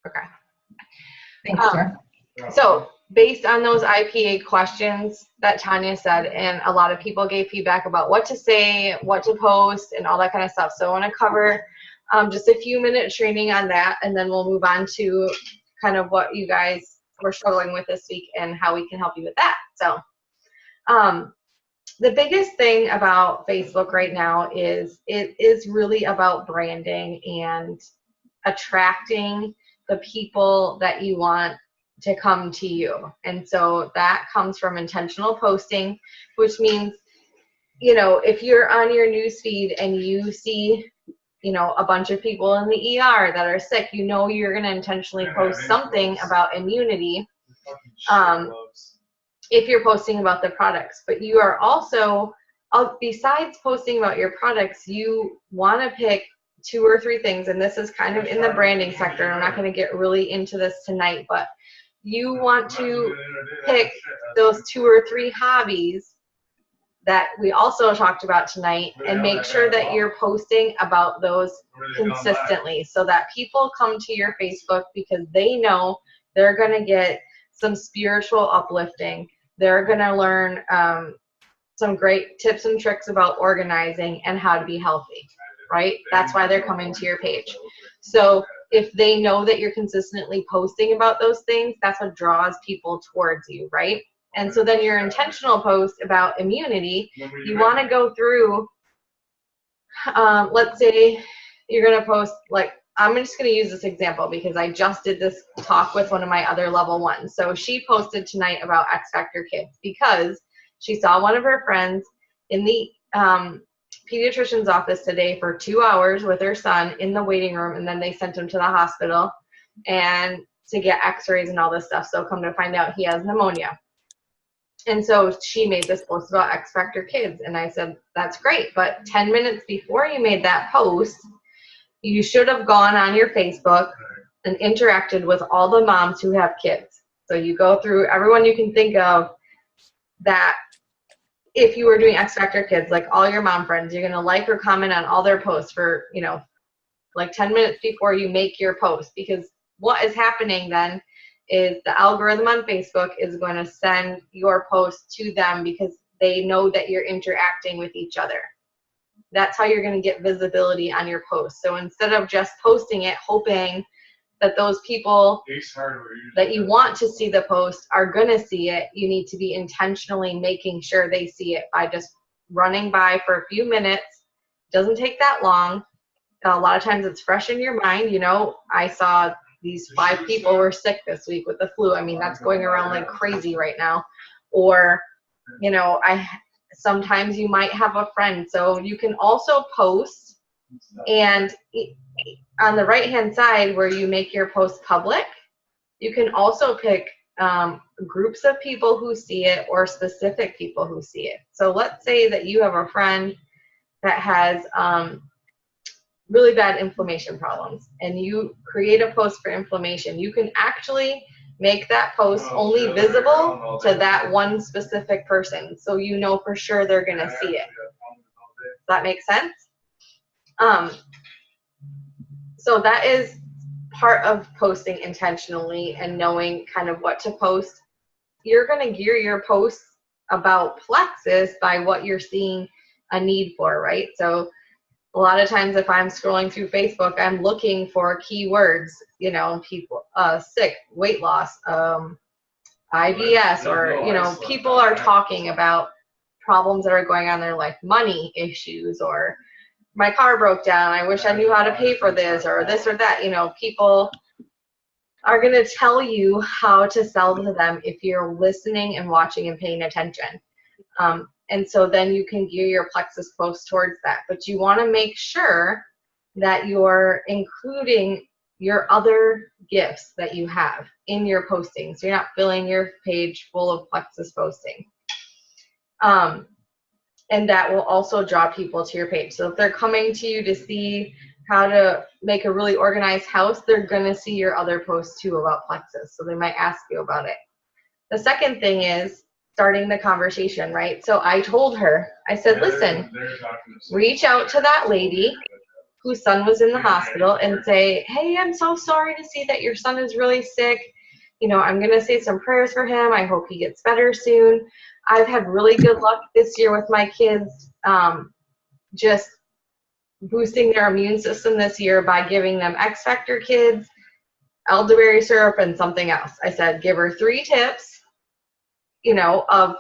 Okay. Thanks, Sarah. So based on those IPA questions that Tanya said, and a lot of people gave feedback about what to say, what to post, and all that kind of stuff. So I want to cover just a few minute training on that, and then we'll move on to kind of what you guys were struggling with this week and how we can help you with that. So the biggest thing about Facebook right now is it is really about branding and attracting the people that you want to come to you. And so that comes from intentional posting, which means, you know, if you're on your news feed and you see, you know, a bunch of people in the ER that are sick, you know you're going to intentionally post something about immunity if you're posting about the products. But you are also, besides posting about your products, you want to pick 2 or 3 things, and this is kind of in the branding sector. I'm not going to get really into this tonight, but you want to pick those 2 or 3 hobbies that we also talked about tonight and make sure that you're posting about those consistently so that people come to your Facebook because they know they're going to get some spiritual uplifting. They're going to learn some great tips and tricks about organizing and how to be healthy, right? That's why they're coming to your page. So if they know that you're consistently posting about those things, that's what draws people towards you, right? And so then your intentional post about immunity, you want to go through, let's say you're going to post, like, I'm just going to use this example because I just did this talk with one of my other level 1s. So she posted tonight about X Factor Kids because she saw one of her friends in the pediatrician's office today for 2 hours with her son in the waiting room, and then they sent him to the hospital and to get x-rays and all this stuff. So come to find out he has pneumonia. And so she made this post about X Factor Kids, and I said, that's great, but 10 minutes before you made that post, you should have gone on your Facebook and interacted with all the moms who have kids. So you go through everyone you can think of that if you were doing X Factor Kids, like all your mom friends, you're going to like or comment on all their posts for, you know, like 10 minutes before you make your post. Because what is happening then is the algorithm on Facebook is going to send your post to them because they know that you're interacting with each other. That's how you're going to get visibility on your post. So instead of just posting it, hoping that those people that you want to see the post are going to see it, you need to be intentionally making sure they see it by just running by for a few minutes. It doesn't take that long. A lot of times it's fresh in your mind. You know, I saw these 5 people were sick this week with the flu. I mean, that's going around like crazy right now. Or, you know, sometimes you might have a friend. So you can also post, and on the right-hand side where you make your post public, you can also pick groups of people who see it or specific people who see it. So let's say that you have a friend that has really bad inflammation problems, and you create a post for inflammation. You can actually make that post only visible to that one specific person, so you know for sure they're going to see it. Does that make sense? So that is part of posting intentionally and knowing kind of what to post. You're going to gear your posts about Plexus by what you're seeing a need for, right? So a lot of times if I'm scrolling through Facebook, I'm looking for keywords, you know, people, sick, weight loss, IBS, or, you know, people are talking about problems that are going on in their life, money issues, or my car broke down, I wish I knew how to pay for this, or this or that. You know, people are going to tell you how to sell to them if you're listening and watching and paying attention. And so then you can gear your Plexus post towards that. But you want to make sure that you're including your other gifts that you have in your posting. So you're not filling your page full of Plexus posting. And that will also draw people to your page. So if they're coming to you to see how to make a really organized house, they're going to see your other posts too about Plexus. So they might ask you about it. The second thing is starting the conversation, right? So I told her, I said, listen, reach out to that lady whose son was in the hospital and say, hey, I'm so sorry to see that your son is really sick. You know, I'm going to say some prayers for him. I hope he gets better soon. I've had really good luck this year with my kids, just boosting their immune system this year by giving them X Factor Kids, elderberry syrup, and something else. I said, give her 3 tips, you know, of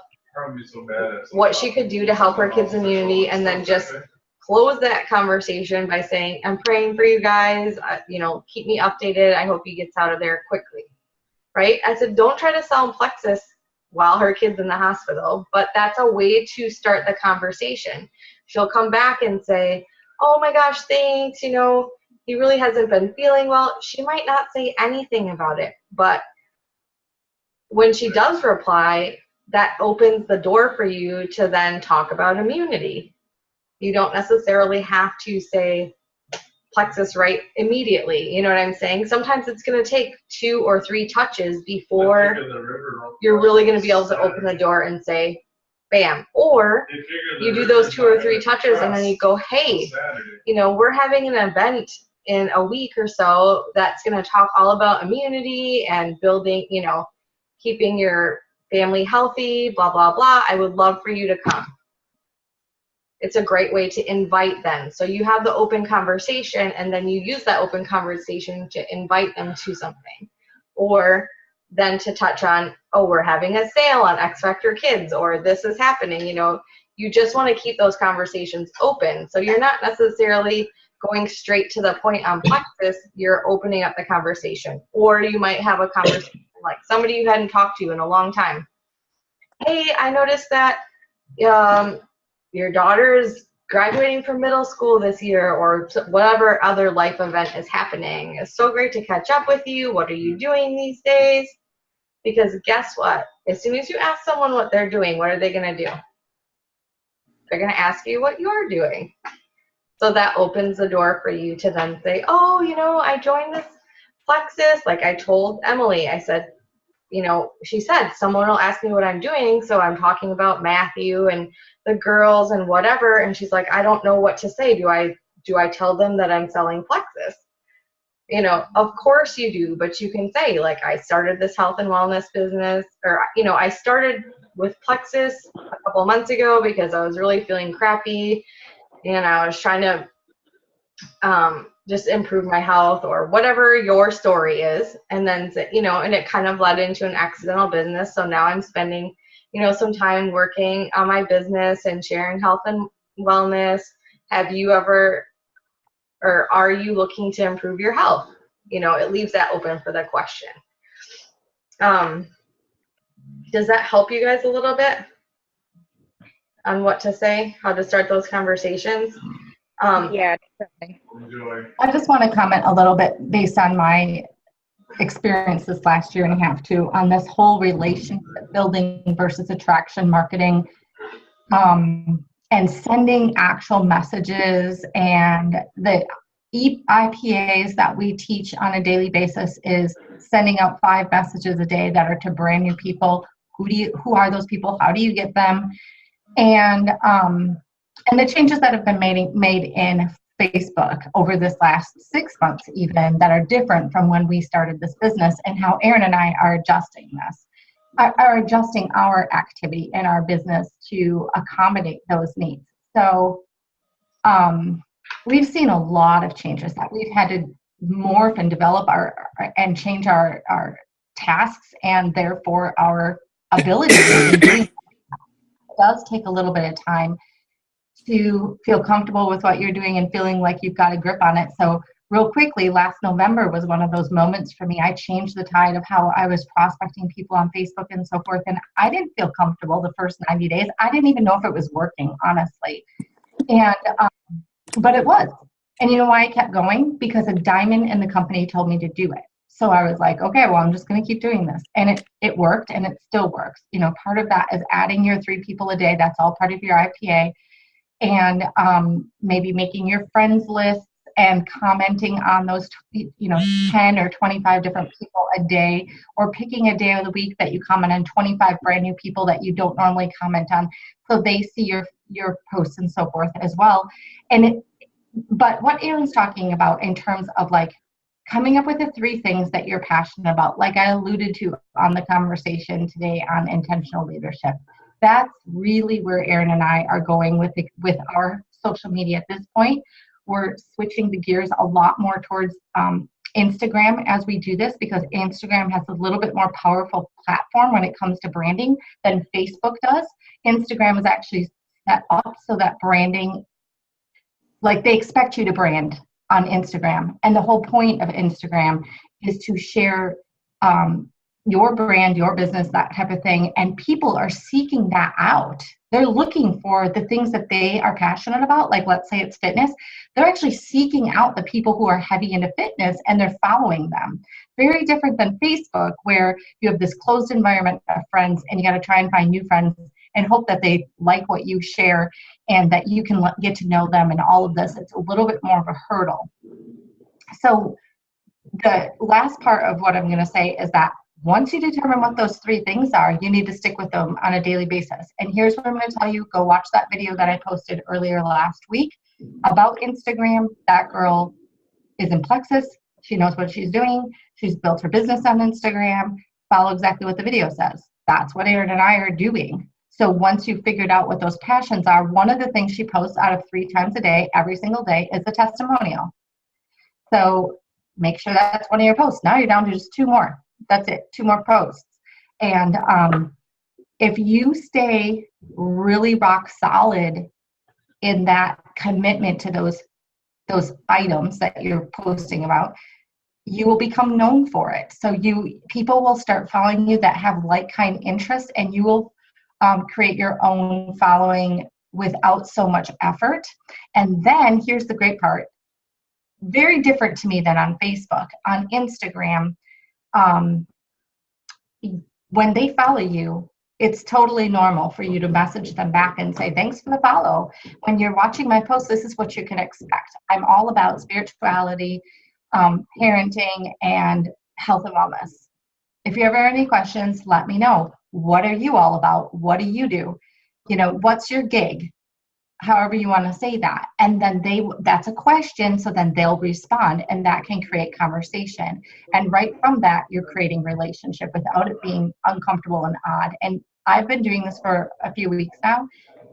what she could do to help her kids' immunity, and then just close that conversation by saying, I'm praying for you guys, you know, keep me updated. I hope he gets out of there quickly, right? I said, don't try to sell Plexus while her kid's in the hospital, but that's a way to start the conversation. She'll come back and say, oh my gosh, thanks, you know, he really hasn't been feeling well. She might not say anything about it, but when she does reply, that opens the door for you to then talk about immunity. You don't necessarily have to say Plexus right immediately. You know what I'm saying? Sometimes it's going to take 2 or 3 touches before you're really going to be able to open the door and say, bam. Or you do those 2 or 3 touches and then you go, hey, you know, we're having an event in a week or so that's going to talk all about immunity and building, you know, keeping your family healthy, blah, blah, blah. I would love for you to come. It's a great way to invite them. So you have the open conversation, and then you use that open conversation to invite them to something. Or then to touch on, oh, we're having a sale on X Factor Kids, or this is happening. You know, you just want to keep those conversations open. So you're not necessarily going straight to the point on Plexus. You're opening up the conversation. Or you might have a conversation like somebody you hadn't talked to in a long time. Hey, I noticed that your daughter is graduating from middle school this year, or whatever other life event is happening. It's so great to catch up with you. What are you doing these days? Because guess what? As soon as you ask someone what they're doing, what are they going to do? They're going to ask you what you're doing. So that opens the door for you to then say, oh, you know, I joined this Plexus. Like I told Emily, I said, you know, she said, someone will ask me what I'm doing. So I'm talking about Matthew and the girls and whatever. And she's like, I don't know what to say. Do I tell them that I'm selling Plexus? You know, of course you do, but you can say, like, I started this health and wellness business, or, you know, I started with Plexus a couple months ago because I was really feeling crappy and I was trying to just improve my health, or whatever your story is. And then, you know, and it kind of led into an accidental business. So now I'm spending, you know, some time working on my business and sharing health and wellness. Have you ever, or are you looking to improve your health? You know, it leaves that open for the question. Does that help you guys a little bit on what to say, how to start those conversations? Yeah, definitely. I just want to comment a little bit based on my experience this last year and a half too, on this whole relationship building versus attraction marketing, and sending actual messages. And the IPAs that we teach on a daily basis is sending out 5 messages a day that are to brand new people. Who are those people? How do you get them? And the changes that have been made in Facebook over this last 6 months even, that are different from when we started this business, and how Erin and I are adjusting this, are adjusting our activity in our business to accommodate those needs. So we've seen a lot of changes that we've had to morph and develop and change our tasks, and therefore our ability to do it. It does take a little bit of time to feel comfortable with what you're doing and feeling like you've got a grip on it. So real quickly, last November was one of those moments for me. I changed the tide of how I was prospecting people on Facebook and so forth. And I didn't feel comfortable the first 90 days. I didn't even know if it was working, honestly. And, but it was. And you know why I kept going? Because a diamond in the company told me to do it. So I was like, okay, well, I'm just going to keep doing this. And it worked, and it still works. You know, part of that is adding your 3 people a day. That's all part of your IPA. And maybe making your friends lists and commenting on those, 10 or 25 different people a day, or picking a day of the week that you comment on 25 brand new people that you don't normally comment on, so they see your posts and so forth as well. And But what Erin's talking about in terms of like coming up with the 3 things that you're passionate about, like I alluded to on the conversation today on intentional leadership, that's really where Erin and I are going with our social media at this point. We're switching the gears a lot more towards Instagram as we do this, because Instagram has a little bit more powerful platform when it comes to branding than Facebook does. Instagram is actually set up so that branding, like they expect you to brand on Instagram. And the whole point of Instagram is to share your brand, your business, that type of thing. And people are seeking that out. They're looking for the things that they are passionate about. Like, let's say it's fitness. They're actually seeking out the people who are heavy into fitness and they're following them. Very different than Facebook, where you have this closed environment of friends and you got to try and find new friends and hope that they like what you share and that you can get to know them and all of this. It's a little bit more of a hurdle. So the last part of what I'm going to say is that once you determine what those 3 things are, you need to stick with them on a daily basis. And here's what I'm going to tell you. Go watch that video that I posted earlier last week about Instagram. That girl is in Plexus. She knows what she's doing. She's built her business on Instagram. Follow exactly what the video says. That's what Erin and I are doing. So once you've figured out what those passions are, one of the things she posts out of 3 times a day, every single day, is a testimonial. So make sure that's one of your posts. Now you're down to just 2 more. That's it, 2 more posts. And if you stay really rock solid in that commitment to those items that you're posting about, you will become known for it. So people will start following you that have like kind interests, and you will create your own following without so much effort. And then here's the great part. Very different to me than on Facebook. On Instagram, when they follow you, it's totally normal for you to message them back and say, thanks for the follow. When you're watching my post, this is what you can expect. I'm all about spirituality, parenting, and health and wellness. If you ever have any questions, let me know. What are you all about? What do you do? What's your gig? However you want to say that. And then that's a question, so then they'll respond, and that can create conversation. And right from that, you're creating relationship without it being uncomfortable and odd. And I've been doing this for a few weeks now,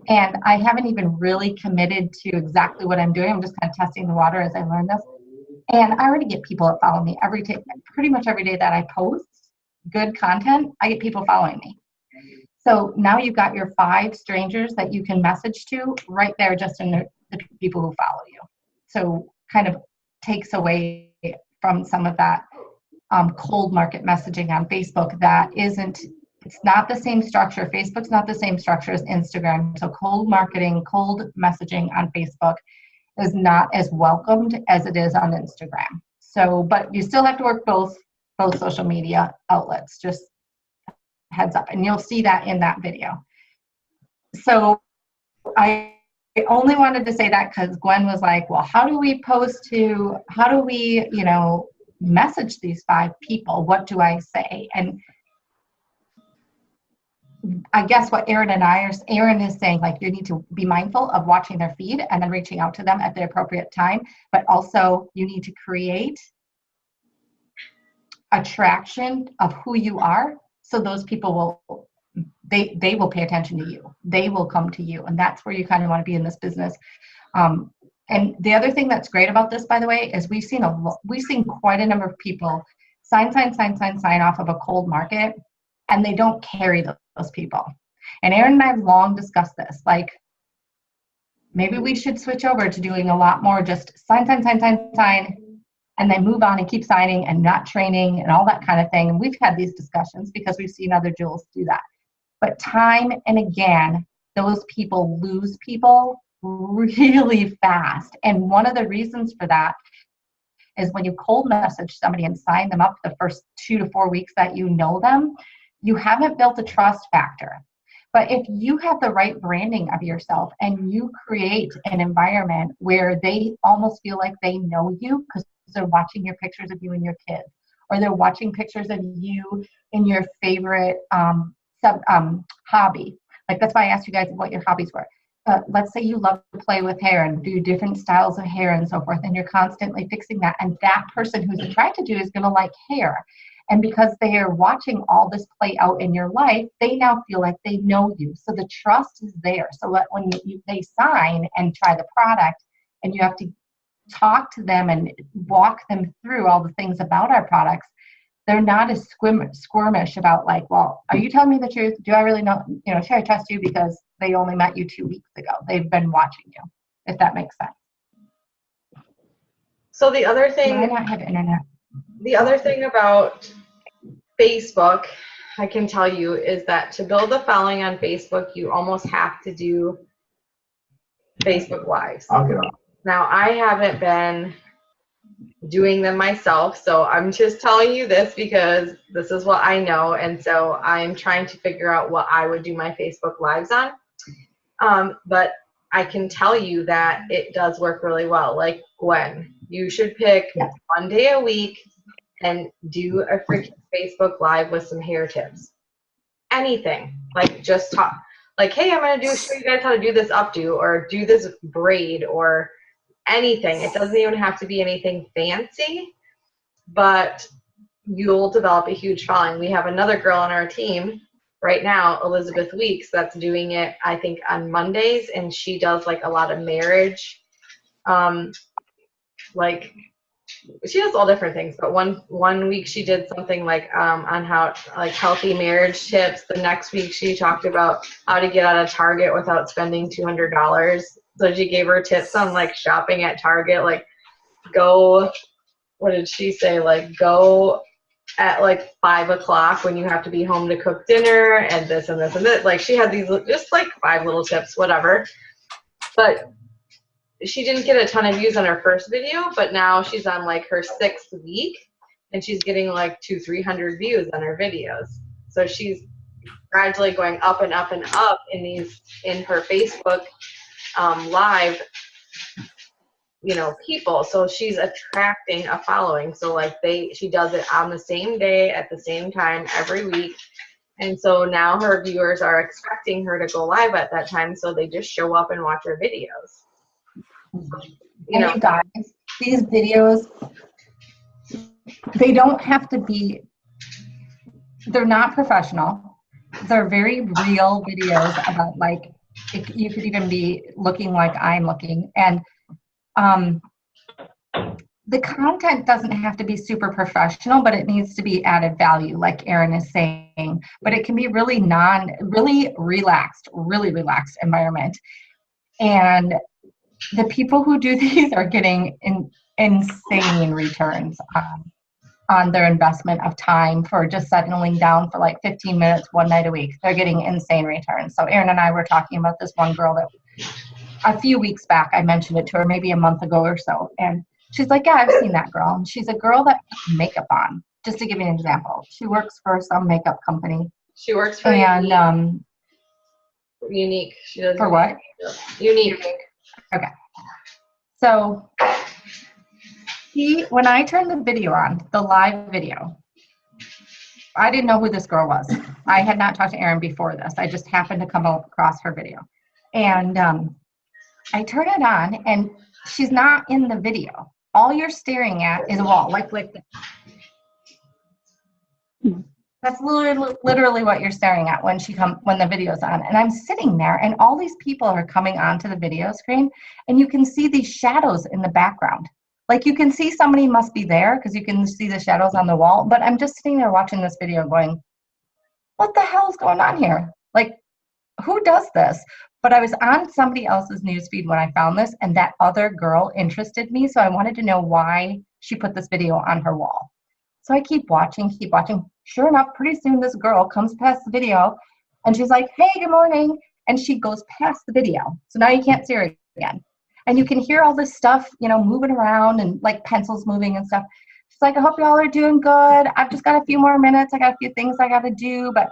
and I haven't even really committed to exactly what I'm doing. I'm just kind of testing the water as I learn this. And I already get people that follow me pretty much every day that I post good content. I get people following me. So now you've got your 5 strangers that you can message to right there, just in the people who follow you. So kind of takes away from some of that cold market messaging on Facebook it's not the same structure. Facebook's not the same structure as Instagram. So cold marketing, cold messaging on Facebook is not as welcomed as it is on Instagram. So, but you still have to work both social media outlets, just heads up, and you'll see that in that video. So I only wanted to say that because Gwen was like, well, how do we message these 5 people? What do I say? And I guess what Erin is saying, like, you need to be mindful of watching their feed and then reaching out to them at the appropriate time. But also you need to create attraction of who you are. So those people they will pay attention to you. They will come to you. And that's where you kind of want to be in this business. And the other thing that's great about this, by the way, is we've seen quite a number of people sign off of a cold market, and they don't carry those people. And Erin and I have long discussed this. Like, maybe we should switch over to doing a lot more just sign, and then move on and keep signing and not training and all that kind of thing. And we've had these discussions because we've seen other jewels do that. But time and again, those people lose people really fast. And one of the reasons for that is when you cold message somebody and sign them up the first 2 to 4 weeks that you know them, you haven't built a trust factor. But if you have the right branding of yourself and you create an environment where they almost feel like they know you because they're watching your pictures of you and your kids, or they're watching pictures of you in your favorite hobby. Like, that's why I asked you guys what your hobbies were. let's say you love to play with hair and do different styles of hair and so forth, and you're constantly fixing that, and that person who's attracted to you is going to like hair. And because they are watching all this play out in your life, they now feel like they know you. So the trust is there. So that when they sign and try the product, and you have to talk to them and walk them through all the things about our products, they're not as squirmish about like, well, are you telling me the truth? Do I really know, should I trust you because they only met you 2 weeks ago? They've been watching you, if that makes sense. So the other thing, I not have internet. The other thing about Facebook, I can tell you, is that to build a following on Facebook, you almost have to do Facebook Lives. I'll get on. Now, I haven't been doing them myself, so I'm just telling you this because this is what I know, and so I'm trying to figure out what I would do my Facebook Lives on. But I can tell you that it does work really well. Like, Gwen, you should pick one day a week and do a freaking Facebook Live with some hair tips. Anything. Like, just talk. Like, hey, I'm going to show you guys how to do this updo or do this braid or anything. It doesn't even have to be anything fancy, but you'll develop a huge following. We have another girl on our team right now, Elizabeth Weeks, that's doing it, I think, on Mondays, and she does like a lot of marriage, like she does all different things, but one week she did something like on how like healthy marriage tips. The next week she talked about how to get out of Target without spending $200. So she gave her tips on like shopping at Target, like what did she say? Like go at like 5 o'clock when you have to be home to cook dinner and this and this and this. Like she had these just like 5 little tips, whatever. But she didn't get a ton of views on her first video, but now she's on like her 6th week and she's getting like 200-300 views on her videos. So she's gradually going up and up and up in her Facebook live, people. So she's attracting a following. So like she does it on the same day at the same time every week. And so now her viewers are expecting her to go live at that time. So they just show up and watch her videos. You guys, these videos, they don't have to be, they're not professional. They're very real videos about like, you could even be looking like I'm looking. And the content doesn't have to be super professional, but it needs to be added value, like Erin is saying. But it can be really really relaxed environment. And the people who do these are getting insane returns on their investment of time for just settling down for like 15 minutes one night a week. They're getting insane returns. So Erin and I were talking about this one girl that a few weeks back, I mentioned it to her maybe a month ago or so. And she's like, yeah, I've seen that girl. And she's a girl that puts makeup on. Just to give you an example. She works for some makeup company. She works for Unique. She does for what? Unique. Okay. So when I turned the video on, the live video, I didn't know who this girl was. I had not talked to Erin before this. I just happened to come across her video. And I turn it on, and she's not in the video. All you're staring at is a wall, like that's literally what you're staring at when the video's on. And I'm sitting there, and all these people are coming onto the video screen, and you can see these shadows in the background. Like you can see somebody must be there because you can see the shadows on the wall. But I'm just sitting there watching this video going, what the hell is going on here? Like, who does this? But I was on somebody else's newsfeed when I found this, and that other girl interested me. So I wanted to know why she put this video on her wall. So I keep watching. Sure enough, pretty soon this girl comes past the video, and she's like, hey, good morning. And she goes past the video. So now you can't see her again. And you can hear all this stuff, moving around and like pencils moving and stuff. She's like, I hope y'all are doing good. I've just got a few more minutes. I got a few things I got to do. But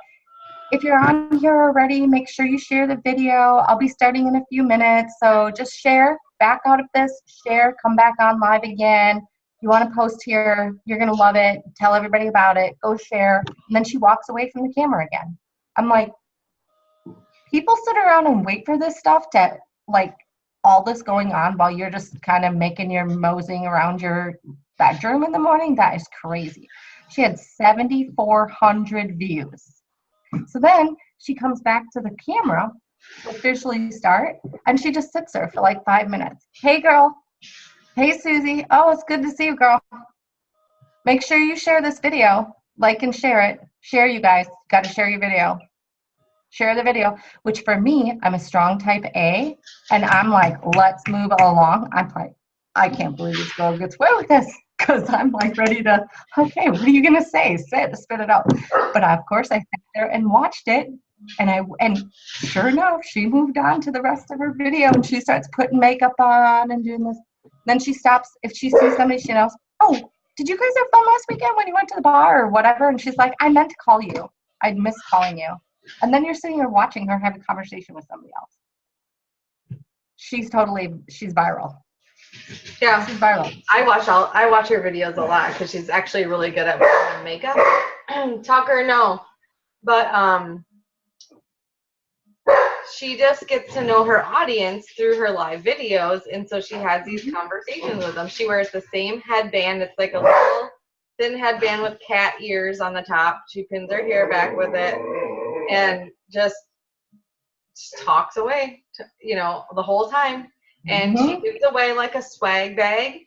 if you're on here already, make sure you share the video. I'll be starting in a few minutes. So just share, back out of this, share, come back on live again. You want to post here, you're going to love it. Tell everybody about it. Go share. And then she walks away from the camera again. I'm like, people sit around and wait for this stuff to, like, all this going on while you're just kind of making your moseying around your bedroom in the morning. That is crazy. She had 7,400 views. So then she comes back to the camera to officially start, and she just sits there for like 5 minutes. Hey, girl. Hey, Susie. Oh, it's good to see you, girl. Make sure you share this video. Like and share it. Share, you guys. Got to share your video. Share the video, which for me, I'm a strong type A, and I'm like, let's move along. I'm like, I can't believe this girl gets away with this, because I'm like ready to, okay, what are you going to say? Spit it out. But of course, I sat there and watched it, and sure enough, she moved on to the rest of her video, and she starts putting makeup on and doing this. Then she stops. If she sees somebody she knows, oh, did you guys have fun last weekend when you went to the bar or whatever? And she's like, I meant to call you. I'd missed calling you. And then you're sitting there watching her have a conversation with somebody else. She's viral. Yeah. She's viral. I watch her videos a lot because she's actually really good at makeup. Tucker, no. But she just gets to know her audience through her live videos, and so she has these conversations with them. She wears the same headband. It's like a little thin headband with cat ears on the top. She pins her hair back with it and just talks away, the whole time. And she gives away like a swag bag.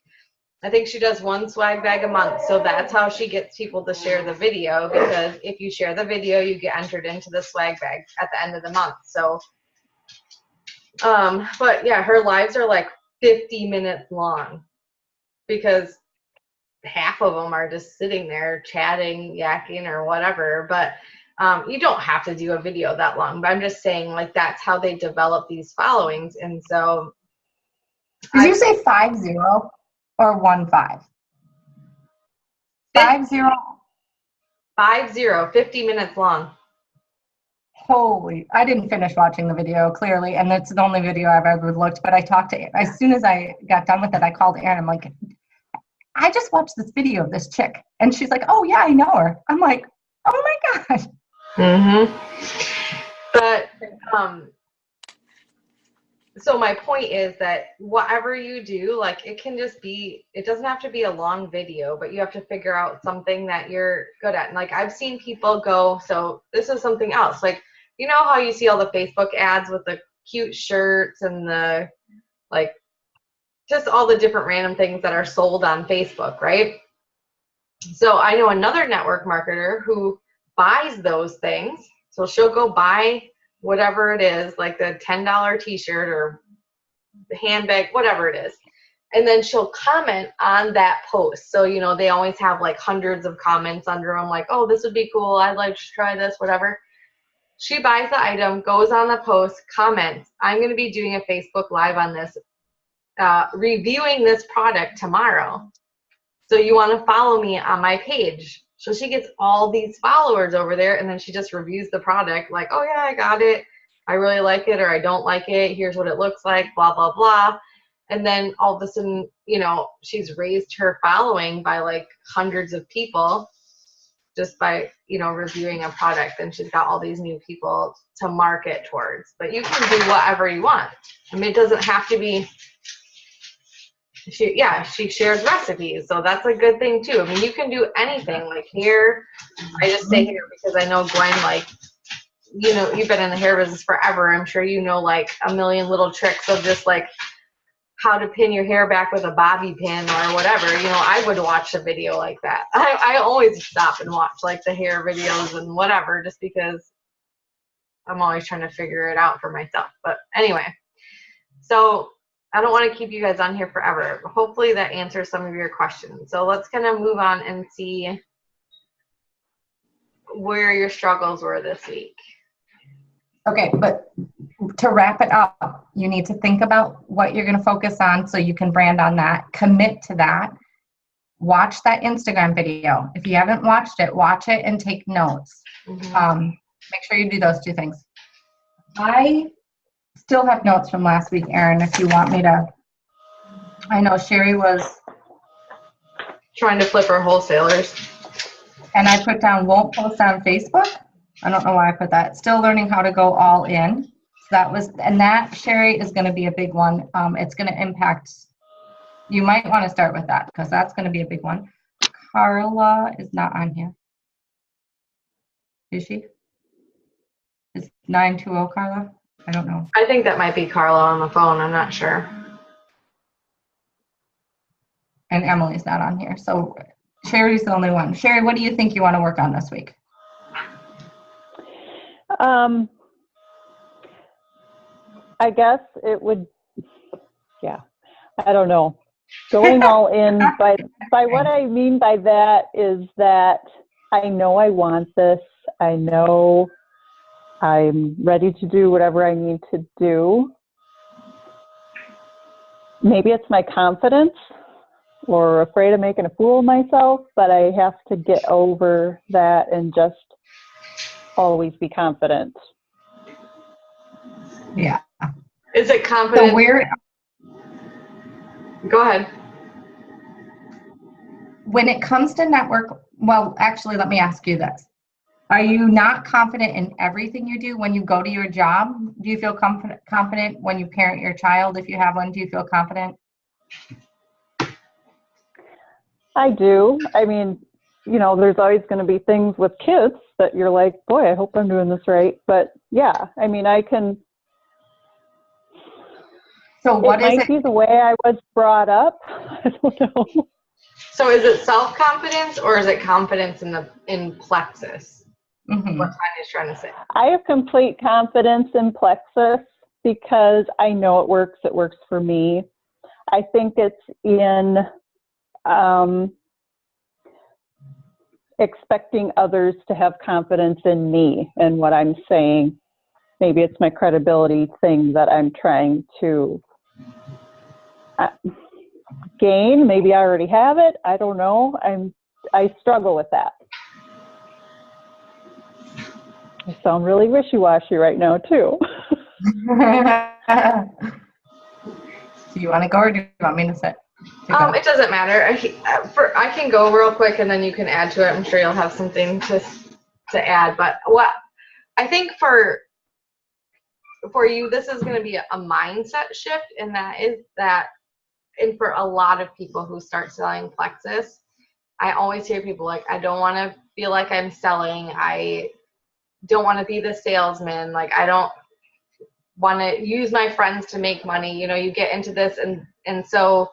I think she does one swag bag a month. So that's how she gets people to share the video, because if you share the video, you get entered into the swag bag at the end of the month. So, but yeah, her lives are like 50 minutes long because half of them are just sitting there chatting, yakking, or whatever. But you don't have to do a video that long. But I'm just saying, like, that's how they develop these followings. And so, did you say 50 or 15? 50 minutes long. Holy, I didn't finish watching the video, clearly, and that's the only video I've ever looked. But I talked to, as soon as I got done with it, I called Erin. I'm like, I just watched this video of this chick. And she's like, oh, yeah, I know her. I'm like, oh, my gosh. Mm-hmm. But, so my point is that whatever you do, like, it can just be, it doesn't have to be a long video, but you have to figure out something that you're good at. And like, I've seen people go, so this is something else. Like, you know how you see all the Facebook ads with the cute shirts and the, like, just all the different random things that are sold on Facebook, right? So I know another network marketer who buys those things. So she'll go buy whatever it is, like the $10 t-shirt or the handbag, whatever it is. And then she'll comment on that post. So, they always have like hundreds of comments under them, like, oh, this would be cool. I'd like to try this, whatever. She buys the item, goes on the post, comments, I'm going to be doing a Facebook Live on this, reviewing this product tomorrow. So you want to follow me on my page. So she gets all these followers over there, and then she just reviews the product like, oh, yeah, I got it. I really like it, or I don't like it. Here's what it looks like, blah, blah, blah. And then all of a sudden, she's raised her following by like hundreds of people just by, reviewing a product. And she's got all these new people to market towards. But you can do whatever you want. I mean, it doesn't have to be. She shares recipes, so that's a good thing too. I mean, you can do anything. Like hair, I just say hair because I know Gwen, like, you've been in the hair business forever. I'm sure you know like a million little tricks of just like how to pin your hair back with a bobby pin or whatever. I would watch a video like that. I always stop and watch like the hair videos and whatever, just because I'm always trying to figure it out for myself. But anyway, so I don't want to keep you guys on here forever. Hopefully that answers some of your questions. So let's kind of move on and see where your struggles were this week. Okay, but to wrap it up, you need to think about what you're going to focus on so you can brand on that. Commit to that. Watch that Instagram video. If you haven't watched it, watch it and take notes. Mm-hmm. Make sure you do those two things. I still have notes from last week, Erin, if you want me to. I know Sherry was trying to flip her wholesalers. And I put down won't post on Facebook. I don't know why I put that. Still learning how to go all in. So that was, and that, Sherry, is going to be a big one. It's going to impact, you might want to start with that because that's going to be a big one. Carla is not on here. Is she? Is 920 Carla? I don't know. I think that might be Carla on the phone. I'm not sure. And Emily's not on here. So Sherry's the only one. Sherry, what do you think you want to work on this week? I guess it would, yeah, I don't know. Going all in, by what I mean by that is that I know I want this. I know I'm ready to do whatever I need to do. Maybe it's my confidence or afraid of making a fool of myself, but I have to get over that and just always be confident. Yeah. Is it confident? So where, Go ahead. when it comes to network, well, actually, let me ask you this. Are you not confident in everything you do when you go to your job? Do you feel confident when you parent your child? If you have one, do you feel confident? I do. I mean, you know, there's always going to be things with kids that you're like, boy, I hope I'm doing this right. But yeah, I mean, I can. So what is it? It might be the way I was brought up. I don't know. So is it self-confidence or is it confidence in plexus? Mm-hmm. What Tanya's trying to say. I have complete confidence in plexus because I know it works. It works for me. I think it's in expecting others to have confidence in me and what I'm saying. Maybe it's my credibility thing that I'm trying to gain. Maybe I already have it. I don't know. I struggle with that. I sound really wishy-washy right now too. Do you want to go or do you want me to sit? It doesn't matter. I can go real quick and then you can add to it. I'm sure you'll have something to add. But what I think for you, this is going to be a mindset shift, and that is that, and for a lot of people who start selling plexus, I always hear people like, I don't want to feel like I'm selling. I don't want to be the salesman. Like, I don't want to use my friends to make money. You know, you get into this and so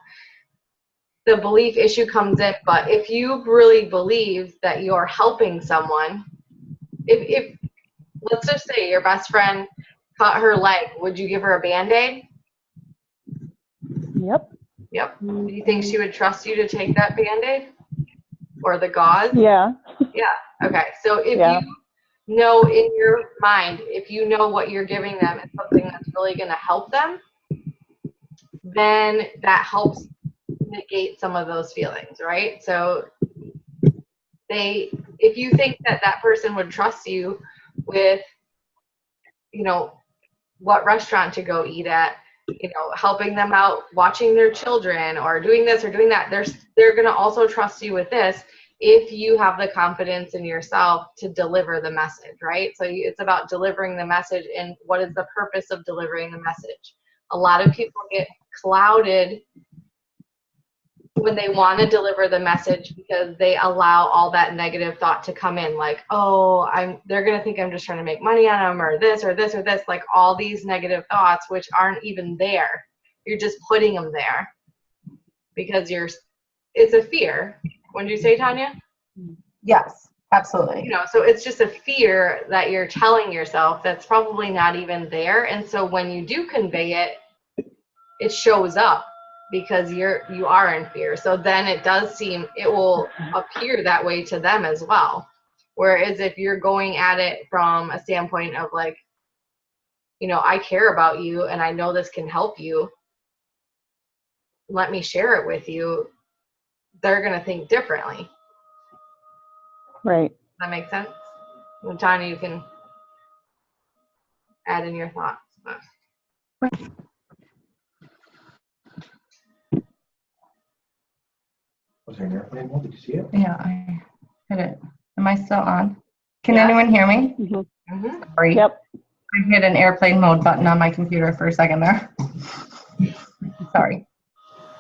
the belief issue comes in. But if you really believe that you're helping someone, if let's just say your best friend cut her leg, would you give her a Band-Aid? Yep. Yep. Do you think she would trust you to take that Band-Aid or the gauze? Yeah. Yeah. Okay. So if you know in your mind, if you know what you're giving them is something that's really going to help them, then that helps negate some of those feelings, right? So if you think that person would trust you with, you know, what restaurant to go eat at, you know, helping them out, watching their children, or doing this or doing that, they're going to also trust you with this if you have the confidence in yourself to deliver the message, right? So it's about delivering the message and what is the purpose of delivering the message. A lot of people get clouded when they want to deliver the message because they allow all that negative thought to come in, like, oh, they're going to think I'm just trying to make money on them, or this or this or this, like all these negative thoughts which aren't even there. You're just putting them there because it's a fear. What did you say, Tanya? Yes, absolutely. You know, so it's just a fear that you're telling yourself that's probably not even there. And so when you do convey it, it shows up because you are in fear. So then it will appear that way to them as well. Whereas if you're going at it from a standpoint of like, you know, I care about you and I know this can help you, let me share it with you, they're going to think differently. Right. Does that make sense? And Tanya, you can add in your thoughts. Was there an airplane mode? Did you see it? Yeah, I hit it. Am I still on? Can anyone hear me? Mm-hmm. Mm-hmm. Sorry. Yep. I hit an airplane mode button on my computer for a second there. Sorry.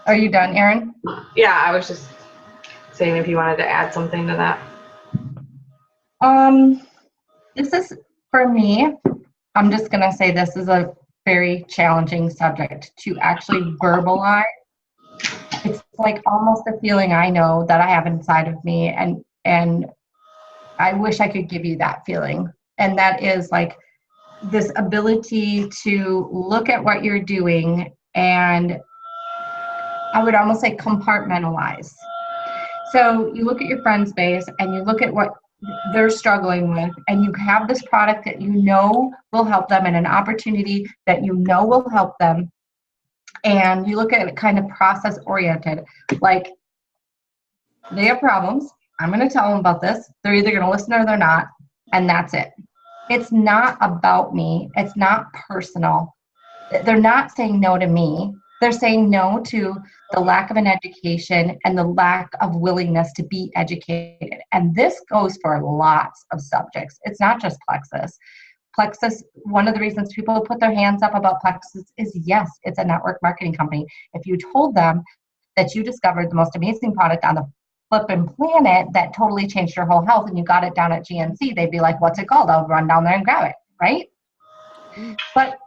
Are you done, Erin? Yeah, I was just saying if you wanted to add something to that. This is, for me, I'm just going to say this is a very challenging subject to actually verbalize. It's like almost a feeling I know that I have inside of me, and I wish I could give you that feeling. And that is like this ability to look at what you're doing and I would almost say compartmentalize. So you look at your friend's base and you look at what they're struggling with, and you have this product that you know will help them and an opportunity that you know will help them. And you look at it kind of process oriented, like they have problems. I'm going to tell them about this. They're either going to listen or they're not. And that's it. It's not about me. It's not personal. They're not saying no to me. They're saying no to the lack of an education and the lack of willingness to be educated. And this goes for lots of subjects. It's not just Plexus. Plexus, one of the reasons people put their hands up about Plexus is, yes, it's a network marketing company. If you told them that you discovered the most amazing product on the flipping planet that totally changed your whole health and you got it down at GNC, they'd be like, what's it called? I'll run down there and grab it, right? But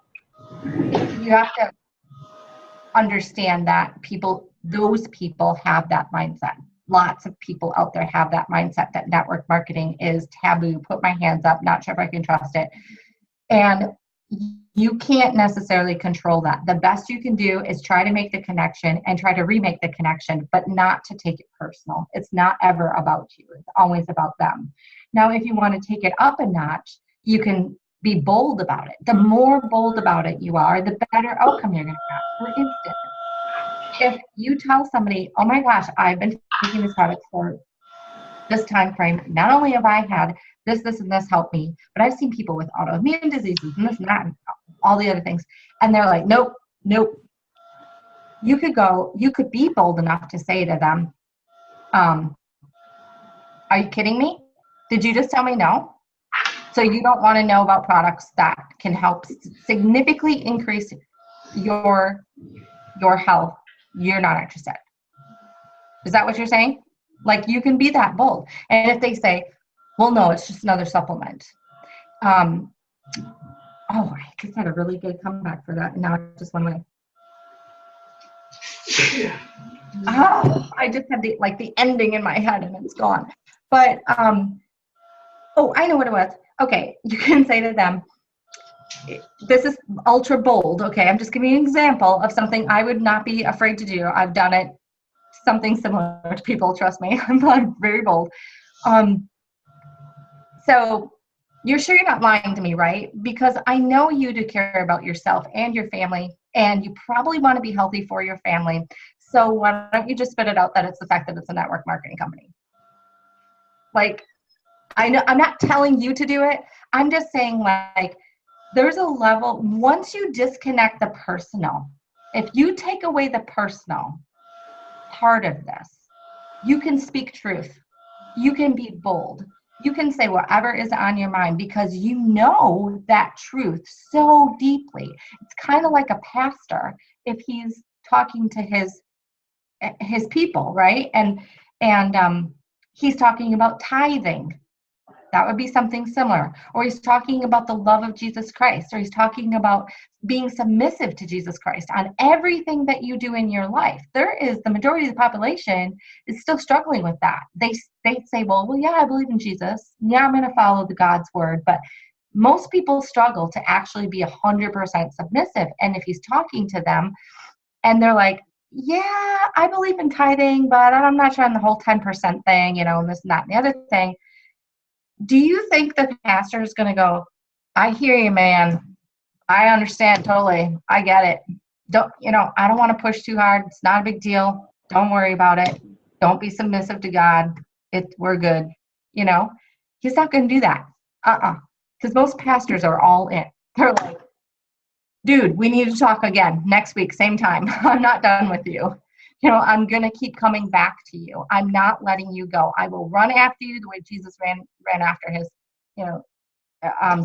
you have to understand that those people have that mindset. Lots of people out there have that mindset that network marketing is taboo. Put my hands up, not sure if I can trust it. And you can't necessarily control that. The best you can do is try to make the connection and try to remake the connection, but not to take it personal. It's not ever about you. It's always about them. Now, if you want to take it up a notch, you can be bold about it. The more bold about it you are, the better outcome you're going to have. For instance, if you tell somebody, oh my gosh, I've been taking this product for this time frame, not only have I had this, and this help me, but I've seen people with autoimmune diseases and this and that and all the other things. And they're like, nope. You could be bold enough to say to them, are you kidding me? Did you just tell me no? So you don't want to know about products that can help significantly increase your health. You're not interested. Is that what you're saying? Like, you can be that bold. And if they say, well, no, it's just another supplement. I just had a really good comeback for that. And now it just went away. I just had the ending in my head and it's gone. But, I know what it was. Okay, you can say to them, this is ultra bold. Okay, I'm just giving you an example of something I would not be afraid to do. I've done it, something similar to people, trust me. I'm very bold. So you're sure you're not lying to me, right? Because I know you do care about yourself and your family, and you probably want to be healthy for your family. So why don't you just spit it out that it's the fact that it's a network marketing company? Like, I know I'm not telling you to do it. I'm just saying, like, there's a level, once you disconnect the personal, if you take away the personal part of this, you can speak truth. You can be bold. You can say whatever is on your mind because you know that truth so deeply. It's kind of like a pastor if he's talking to his people, right? And he's talking about tithing. That would be something similar. Or he's talking about the love of Jesus Christ, or he's talking about being submissive to Jesus Christ on everything that you do in your life. The majority of the population is still struggling with that. They say, well, yeah, I believe in Jesus. Yeah, I'm going to follow the God's word. But most people struggle to actually be 100% submissive. And if he's talking to them and they're like, yeah, I believe in tithing, but I'm not sure on the whole 10% thing, and this and that and the other thing. Do you think the pastor is going to go, I hear you, man. I understand totally. I get it. I don't want to push too hard. It's not a big deal. Don't worry about it. Don't be submissive to God. We're good. He's not going to do that. Because most pastors are all in. They're like, dude, we need to talk again next week, same time. I'm not done with you. I'm going to keep coming back to you. I'm not letting you go. I will run after you the way Jesus ran after his,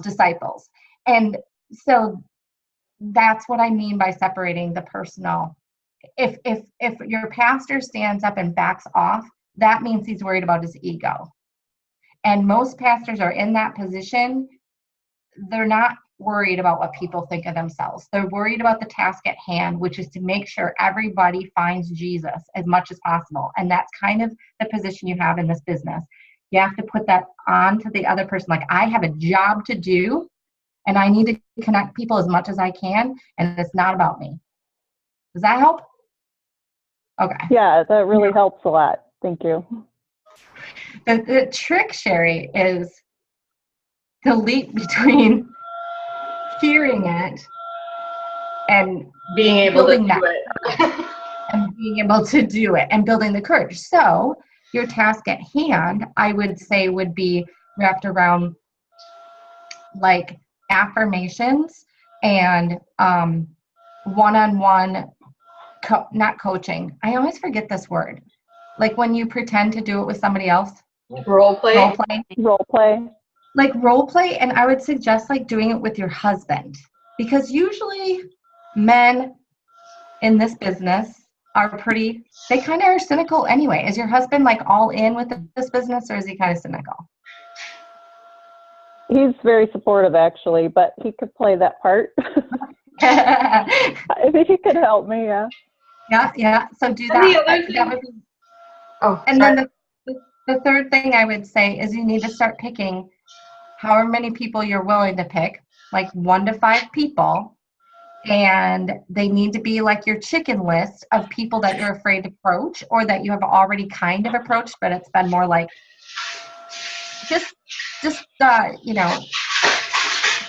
disciples. And so that's what I mean by separating the personal. If your pastor stands up and backs off, that means he's worried about his ego. And most pastors are in that position. They're not worried about what people think of themselves. They're worried about the task at hand, which is to make sure everybody finds Jesus as much as possible. And that's kind of the position you have in this business. You have to put that on to the other person. Like, I have a job to do, and I need to connect people as much as I can, and it's not about me. Does that help? Okay. Yeah, that really helps a lot. Thank you. The trick, Sherry, is the leap between fearing it and Being able to building do that it. and being able to do it and building the courage. So your task at hand, I would say, would be wrapped around like affirmations and one-on-one, not coaching. I always forget this word. Like when you pretend to do it with somebody else. Role play. Role play. Role play. Like role play, and I would suggest like doing it with your husband, because usually men in this business are they kind of are cynical anyway. Is your husband like all in with this business, or is he kind of cynical? He's very supportive, actually, but he could play that part. I think he could help me, yeah. Yeah. So do And the that. other thing- That would be, Oh, and sorry. then the third thing I would say is you need to start picking however many people you're willing to pick, like 1 to 5 people, and they need to be like your chicken list of people that you're afraid to approach, or that you have already kind of approached, but it's been more like just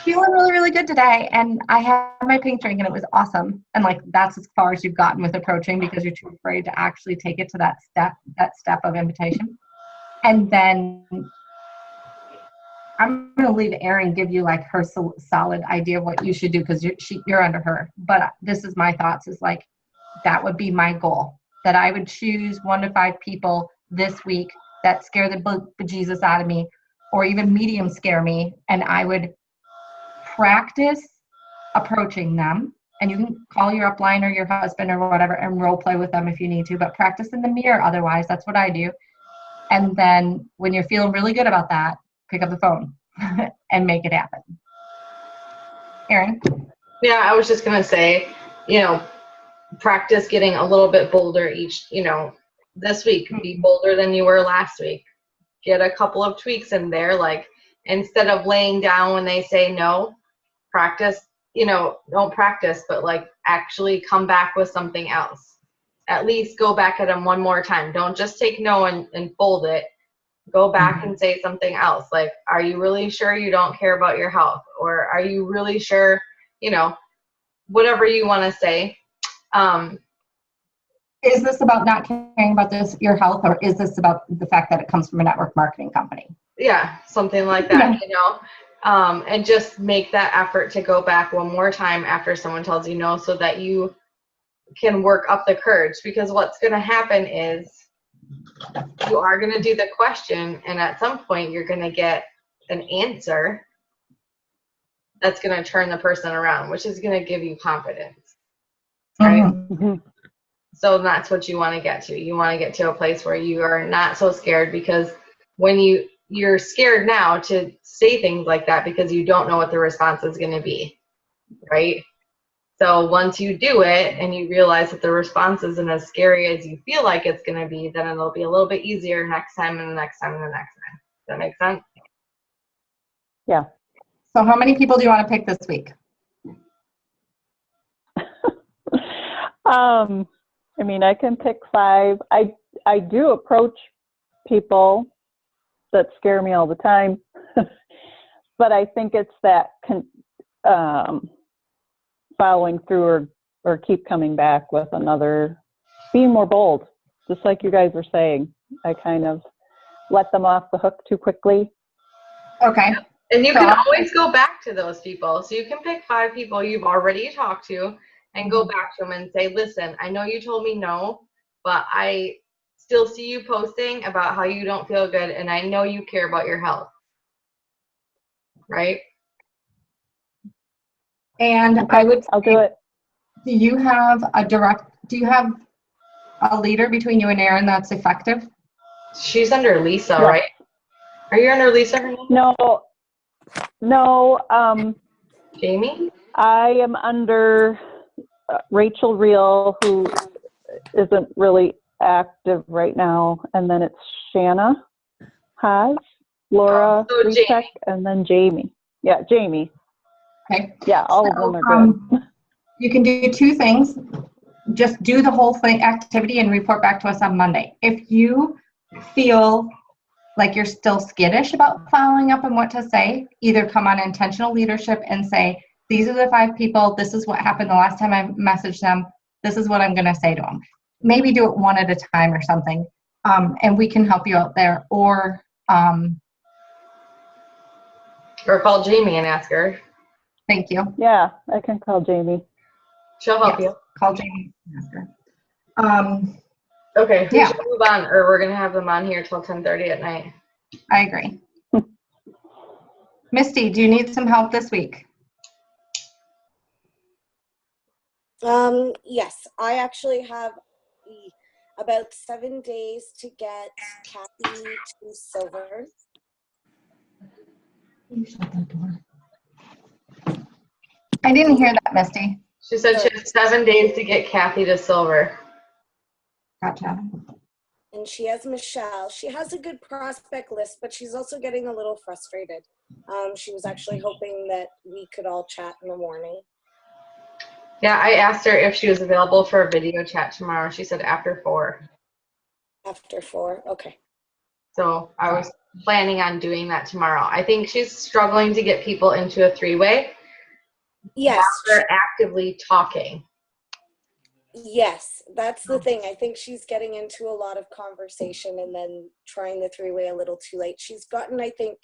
feeling really, really good today, and I had my pink drink and it was awesome, and like that's as far as you've gotten with approaching because you're too afraid to actually take it to that step of invitation. And then I'm going to leave Erin give you like her solid idea of what you should do, because you're under her. But this is my thoughts, is like, that would be my goal, that I would choose 1 to 5 people this week that scare the bejesus out of me, or even medium scare me. And I would practice approaching them. And you can call your upline or your husband or whatever and role play with them if you need to, but practice in the mirror. Otherwise, that's what I do. And then when you're feeling really good about that, pick up the phone and make it happen. Erin? Yeah, I was just going to say, practice getting a little bit bolder each, this week. Be bolder than you were last week. Get a couple of tweaks in there. Like, instead of laying down when they say no, practice, don't practice, but like actually come back with something else. At least go back at them one more time. Don't just take no and fold it. Go back and say something else. Like, are you really sure you don't care about your health? Or are you really sure, whatever you want to say. Is this about not caring about your health, or is this about the fact that it comes from a network marketing company? Yeah, something like that, and just make that effort to go back one more time after someone tells you no, so that you can work up the courage. Because what's going to happen is you are going to do the question, and at some point you're going to get an answer that's going to turn the person around, which is going to give you confidence, right? Mm-hmm. So that's what you want to get to. You want to get to a place where you are not so scared, because when you're scared now to say things like that because you don't know what the response is going to be, right? So once you do it and you realize that the response isn't as scary as you feel like it's going to be, then it'll be a little bit easier next time and the next time and the next time. Does that make sense? Yeah. So how many people do you want to pick this week? I can pick 5. I do approach people that scare me all the time, but I think it's that following through or keep coming back with another, being more bold, just like you guys are saying. I kind of let them off the hook too quickly. Okay. And you can always go back to those people. So you can pick 5 people you've already talked to and go back to them and say, listen, I know you told me no, but I still see you posting about how you don't feel good, and I know you care about your health. Right? And I would I'll say, do it. do you have a leader between you and Aaron that's effective? She's under Lisa, Yeah. right? Are you under Lisa Hernandez? No, Jamie? I am under Rachel Reel, who isn't really active right now, and then it's Shanna Haas, Laura So Recheck, Jamie. and then Jamie. Yeah, Jamie. Okay. Yeah, all of them are good. You can do two things. Just do the whole thing activity and report back to us on Monday. If you feel like you're still skittish about following up on what to say, either come on intentional leadership and say, these are the 5 people, this is what happened the last time I messaged them, this is what I'm going to say to them. Maybe do it one at a time or something, and we can help you out there. Or Call Jamie and ask her. thank you. Yeah, I can call Jamie. She'll help Yes, you. call Jamie and ask her. Okay, we Yeah. should move on, or we're going to have them on here till 10:30 at night. I agree. Misty, do you need some help this week? Yes, I actually have about 7 days to get Kathy to silver. You shut that door. I didn't hear that, Misty. She said she has 7 days to get Kathy to silver. Gotcha. And she has Michelle. She has a good prospect list, but she's also getting a little frustrated. She was actually hoping that we could all chat in the morning. Yeah, I asked her if she was available for a video chat tomorrow. She said after 4. After 4, okay. So I was planning on doing that tomorrow. I think she's struggling to get people into a 3-way. Yes. They're actively talking. Yes, that's the thing. I think she's getting into a lot of conversation and then trying the 3-way a little too late. She's gotten, I think,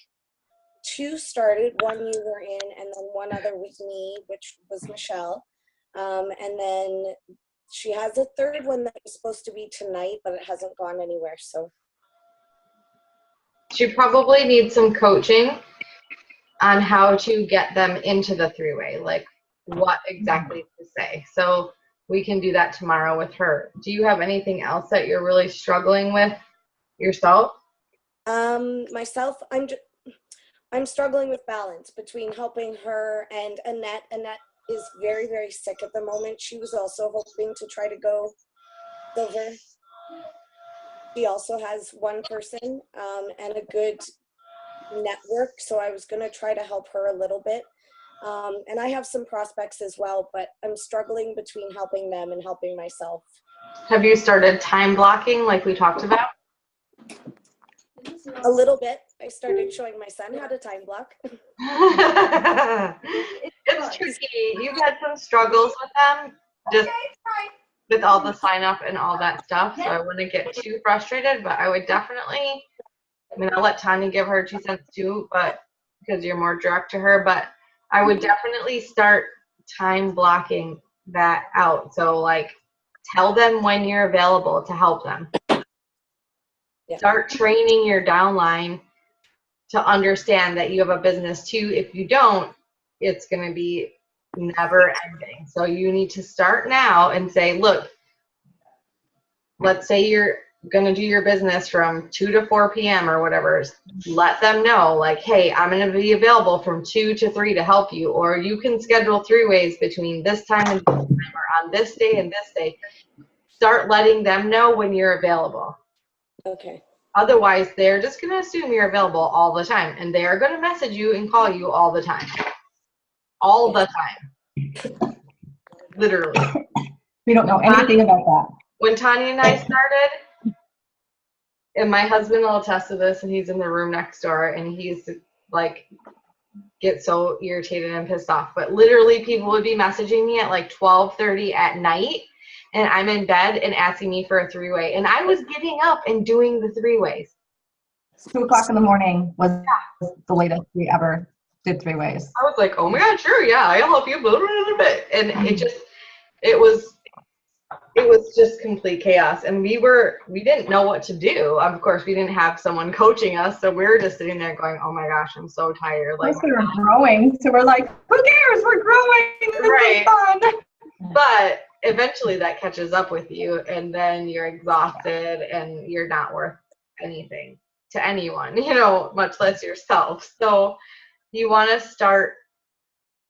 2 started. 1 you were in, and then 1 other with me, which was Michelle. And then she has a 3rd one that was supposed to be tonight, but it hasn't gone anywhere. So She probably needs some coaching on how to get them into the 3-way, like what exactly to say. So we can do that tomorrow with her. Do you have anything else that you're really struggling with yourself? myself, I'm struggling with balance between helping her and Annette. Annette is very, very sick at the moment. She was also hoping to try to go silver. She also has 1 person and a good network, so I was going to try to help her a little bit. And I have some prospects as well, but I'm struggling between helping them and helping myself. Have you started time blocking like we talked about? A little bit. I started showing my son how to time block. It's tricky. You've had some struggles with them, just with all the sign up and all that stuff. So I wouldn't get too frustrated, but I would definitely, I'll let Tanya give her 2 cents too, but because you're more direct to her, but I would definitely start time blocking that out. So like tell them when you're available to help them. Yeah. Start training your downline to understand that you have a business too. If you don't, it's going to be never ending. So you need to start now and say, look, let's say you're going to do your business from 2 to 4 p.m. or whatever. Let them know, like, hey, I'm going to be available from 2 to 3 to help you, or you can schedule 3-ways between this time and this time, or on this day and this day. Start letting them know when you're available. Okay. Otherwise, they're just going to assume you're available all the time, and they are going to message you and call you all the time. All the time. Literally. We don't know anything about that. When Tanya and I started, and my husband will attest to this, and he's in the room next door, and he's like, get so irritated and pissed off. But literally, people would be messaging me at like 12:30 at night, and I'm in bed and asking me for a 3-way. And I was getting up and doing the 3-ways. 2 o'clock in the morning was the latest we ever did 3-ways. I was like, oh my God, sure, yeah, I'll help you, blah, blah, blah, blah. And it was it was just complete chaos, and we didn't know what to do. Of course, we didn't have someone coaching us, so we were just sitting there going, oh my gosh, I'm so tired. Like, Plus we were growing, so we're like, who cares? We're growing. This Right. is fun. but eventually that catches up with you, and then you're exhausted and you're not worth anything to anyone, much less yourself. So you want to start,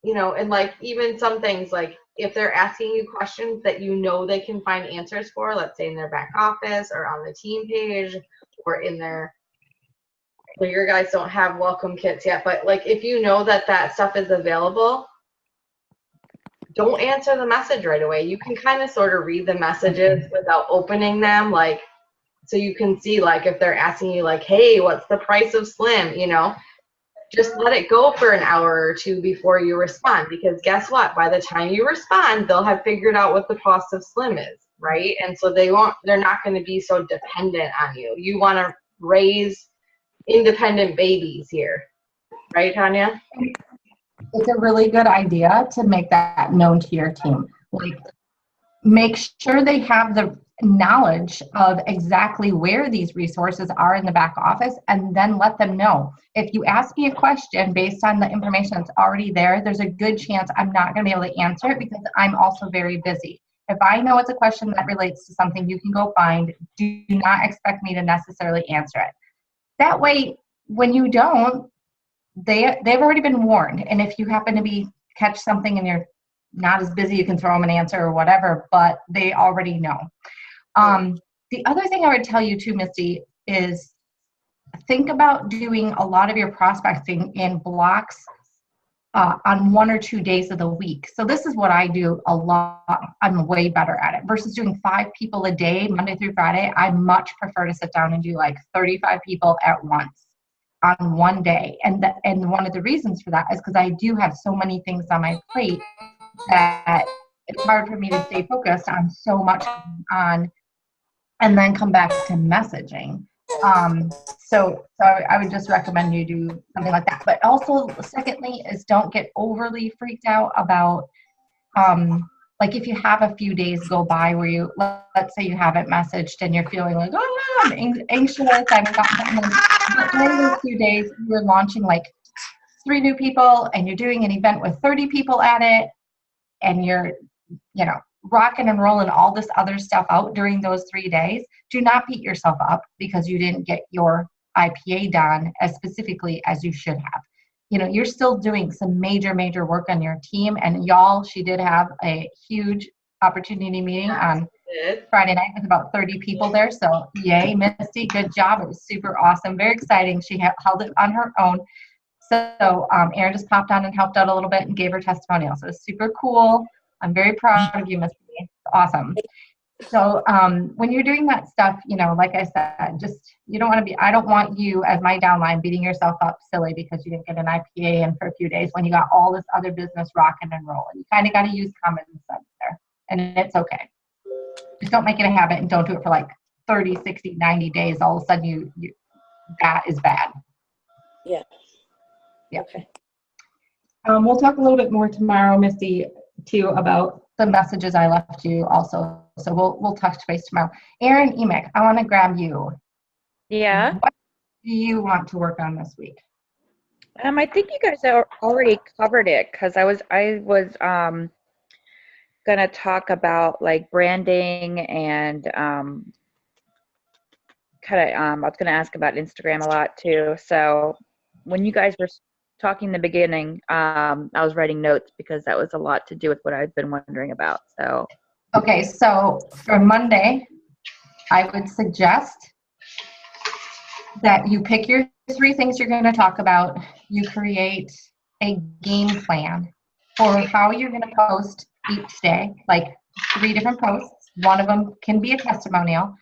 and like even some things, like if they're asking you questions that they can find answers for, let's say in their back office or on the team page or in their, well, your guys don't have welcome kits yet, but like if you know that stuff is available, don't answer the message right away. You can kind of sort of read the messages without opening them, like, so you can see, like, if they're asking you, like, hey, what's the price of Slim, just let it go for an hour or two before you respond, because guess what? By the time you respond, they'll have figured out what the cost of Slim is, right? And so they're not going to be so dependent on you. You want to raise independent babies here, right, Tanya? It's a really good idea to make that known to your team. Like, make sure they have the knowledge of exactly where these resources are in the back office, and then let them know. If you ask me a question based on the information that's already there, there's a good chance I'm not going to be able to answer it because I'm also very busy. If I know it's a question that relates to something you can go find, do not expect me to necessarily answer it. That way, when you don't, they've already been warned. And if you happen to catch something and you're not as busy, you can throw them an answer or whatever, but they already know. The other thing I would tell you too, Misty, is think about doing a lot of your prospecting in blocks on 1 or 2 days of the week. So this is what I do a lot. I'm way better at it versus doing 5 people a day, Monday through Friday. I much prefer to sit down and do like 35 people at once on one day. And one of the reasons for that is because I do have so many things on my plate that it's hard for me to stay focused on so much on and then come back to messaging. So I would just recommend you do something like that. But also, secondly, is don't get overly freaked out about, like if you have a few days go by where let's say you haven't messaged and you're feeling like, oh no, I'm anxious, I haven't gotten something. But during those few days, you're launching like 3 new people and you're doing an event with 30 people at it, and you're, rocking and rolling all this other stuff out during those 3 days. Do not beat yourself up because you didn't get your IPA done as specifically as you should have. You're still doing some major work on your team, and she did have a huge opportunity meeting on Friday night with about 30 people there. So yay, Misty, good job. It was super awesome, very exciting. She held it on her own. So Erin just popped on and helped out a little bit and gave her testimonial. So it was super cool. I'm very proud of you, Misty. It's awesome. So when you're doing that stuff, like I said, you don't want to I don't want you as my downline beating yourself up silly because you didn't get an IPA in for a few days when you got all this other business rocking and rolling. You kind of got to use common sense there, and it's okay. Just don't make it a habit and don't do it for like 30, 60, 90 days. All of a sudden you that is bad. Yeah. Yeah. Okay. We'll talk a little bit more tomorrow, Misty, too, about the messages I left you also. So we'll touch base tomorrow. Erin Emick, I want to grab you. Yeah. What do you want to work on this week? I think you guys already covered it because I was gonna talk about like branding and I was gonna ask about Instagram a lot too. So when you guys were talking in the beginning, I was writing notes because that was a lot to do with what I've been wondering about. So okay, so for Monday, I would suggest that you pick your 3 things you're going to talk about. You create a game plan for how you're going to post each day, like 3 different posts. One of them can be a testimonial.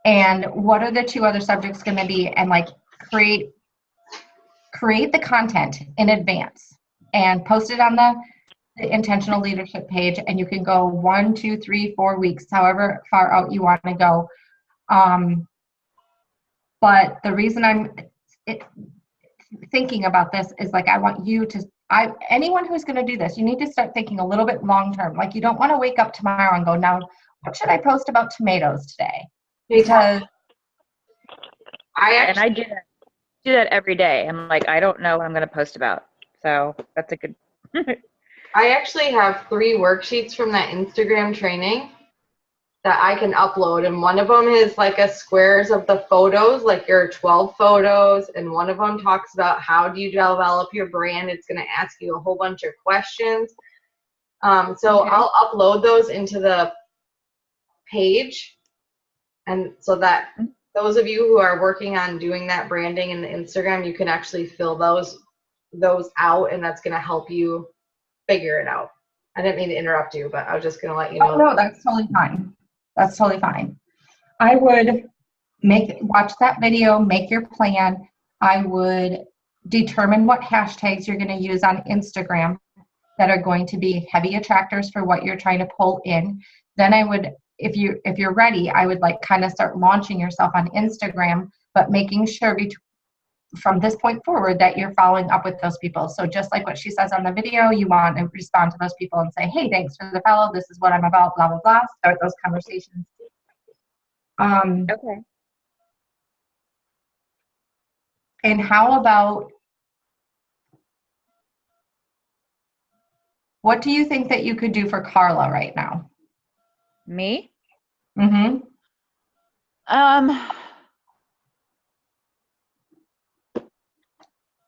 And what are the 2 other subjects going to be? And like create the content in advance and post it on the intentional leadership page, and you can go 1, 2, 3, 4 weeks, however far out you want to go. But the reason I'm thinking about this is like I want anyone who's going to do this, you need to start thinking a little bit long term. Like, you don't want to wake up tomorrow and go, now, what should I post about tomatoes today? Because I do that every day. I'm like, I don't know what I'm going to post about. So that's a good. I actually have 3 worksheets from that Instagram training that I can upload, and one of them is like a squares of the photos, like your 12 photos, and one of them talks about how do you develop your brand. It's going to ask you a whole bunch of questions. So Okay. I'll upload those into the page, and so that those of you who are working on doing that branding in the Instagram, you can actually fill those out, and that's going to help you figure it out. I didn't mean to interrupt you, but I was just going to let you know. Oh, no, that's totally fine. That's totally fine. I would watch that video, make your plan. I would determine what hashtags you're going to use on Instagram that are going to be heavy attractors for what you're trying to pull in. Then I would, if you're ready, I would like kind of start launching yourself on Instagram, but making sure from this point forward that you're following up with those people. So just like what she says on the video, you want to respond to those people and say, hey, thanks for the follow. This is what I'm about, blah, blah, blah. Start those conversations. Okay. And how about, what do you think that you could do for Carla right now? Me? Mm-hmm.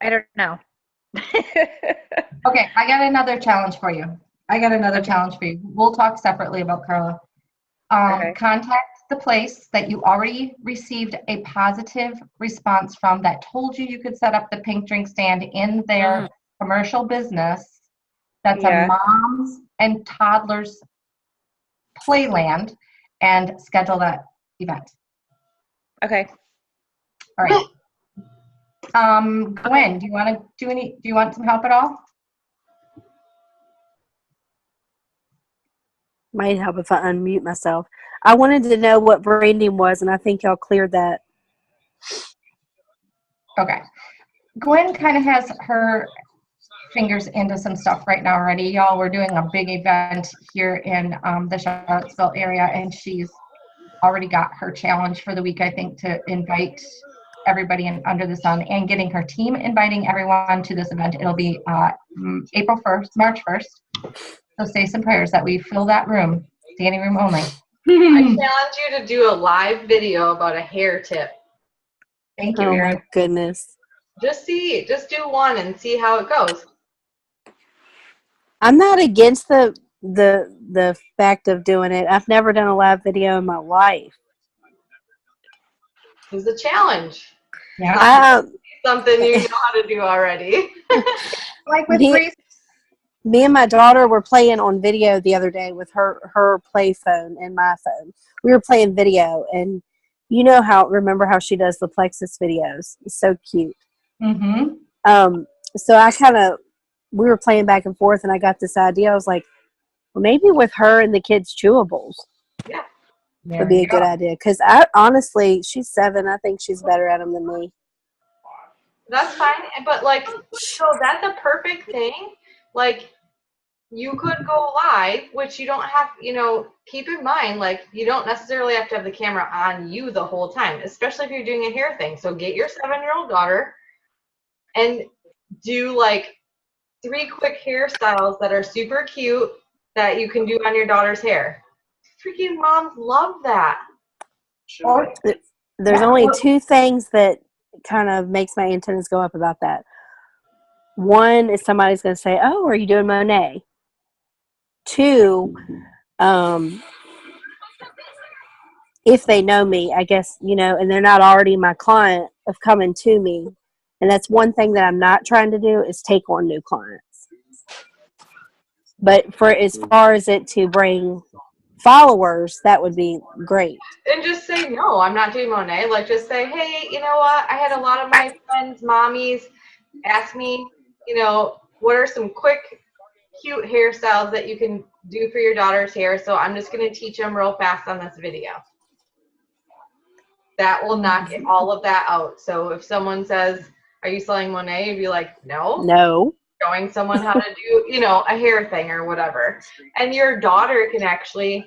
I don't know. Okay, I got another challenge for you. We'll talk separately about Carla. Okay. Contact the place that you already received a positive response from that told you could set up the pink drink stand in their commercial business. That's Yeah. a moms and toddlers playland, and schedule that event. Okay. All right. Gwen, do you want some help at all? Might help if I unmute myself. I wanted to know what branding was, and I think y'all cleared that. Okay. Gwen kind of has her fingers into some stuff right now already. Y'all, we're doing a big event here in the Charlottesville area, and she's already got her challenge for the week, I think, to invite everybody under the sun, and getting her team inviting everyone to this event. It'll be April 1st, March 1st. So say some prayers that we fill that room, standing room only. I challenge you to do a live video about a hair tip. Thank you, Oh Erin. my goodness. Just do one and see how it goes. I'm not against the fact of doing it. I've never done a live video in my life. It's a challenge. Yeah. Something you know how to do already. Like with Me- Grace. Me and my daughter were playing on video the other day with her play phone and my phone. We were playing video, and remember how she does the Plexus videos? It's so cute. Mm-hmm. So we were playing back and forth, and I got this idea. I was like, well, maybe with her and the kids' chewables would be a good idea. Because honestly, she's 7. I think she's better at them than me. That's fine, but so that's a perfect thing. You could go live, which you don't have, keep in mind, you don't necessarily have to have the camera on you the whole time, especially if you're doing a hair thing. So get your 7-year-old daughter and do 3 quick hairstyles that are super cute that you can do on your daughter's hair. Freaking moms love that. There's only 2 things that kind of makes my antennas go up about that. One is somebody's going to say, oh, are you doing Monet? 2, if they know me, I guess, and they're not already my client, of coming to me. And that's one thing that I'm not trying to do, is take on new clients. But for as far as it to bring followers, that would be great. And just say, no, I'm not doing Monet. Just say, hey, you know what? I had a lot of my friends, mommies, ask me, what are some quick, cute hairstyles that you can do for your daughter's hair. So I'm just going to teach them real fast on this video. That will knock all of that out. So if someone says, are you selling Monet? You'd be like, no. No. showing someone how to do, you know, a hair thing or whatever. And your daughter can actually,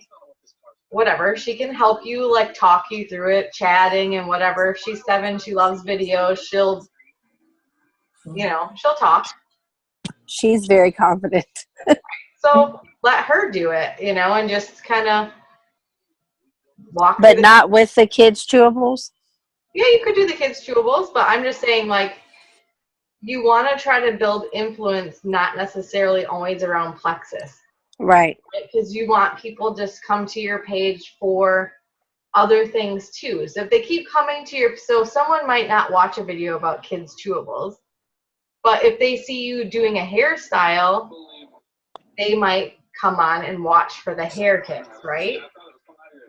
whatever, she can help you, like, talk you through it, chatting and whatever. If she's 7, she loves videos, she'll, you know, she'll talk. She's very confident. So let her do it, you know, and just kind of walk through But the, not with the kids' chewables? yeah, you could do the kids' chewables, but I'm just saying, like, you want to try to build influence, not necessarily always around Plexus. Right. Because you want people just come to your page for other things too. So if they keep coming to your, so someone might not watch a video about kids chewables, but if they see you doing a hairstyle, they might come on and watch for the hair tips, right?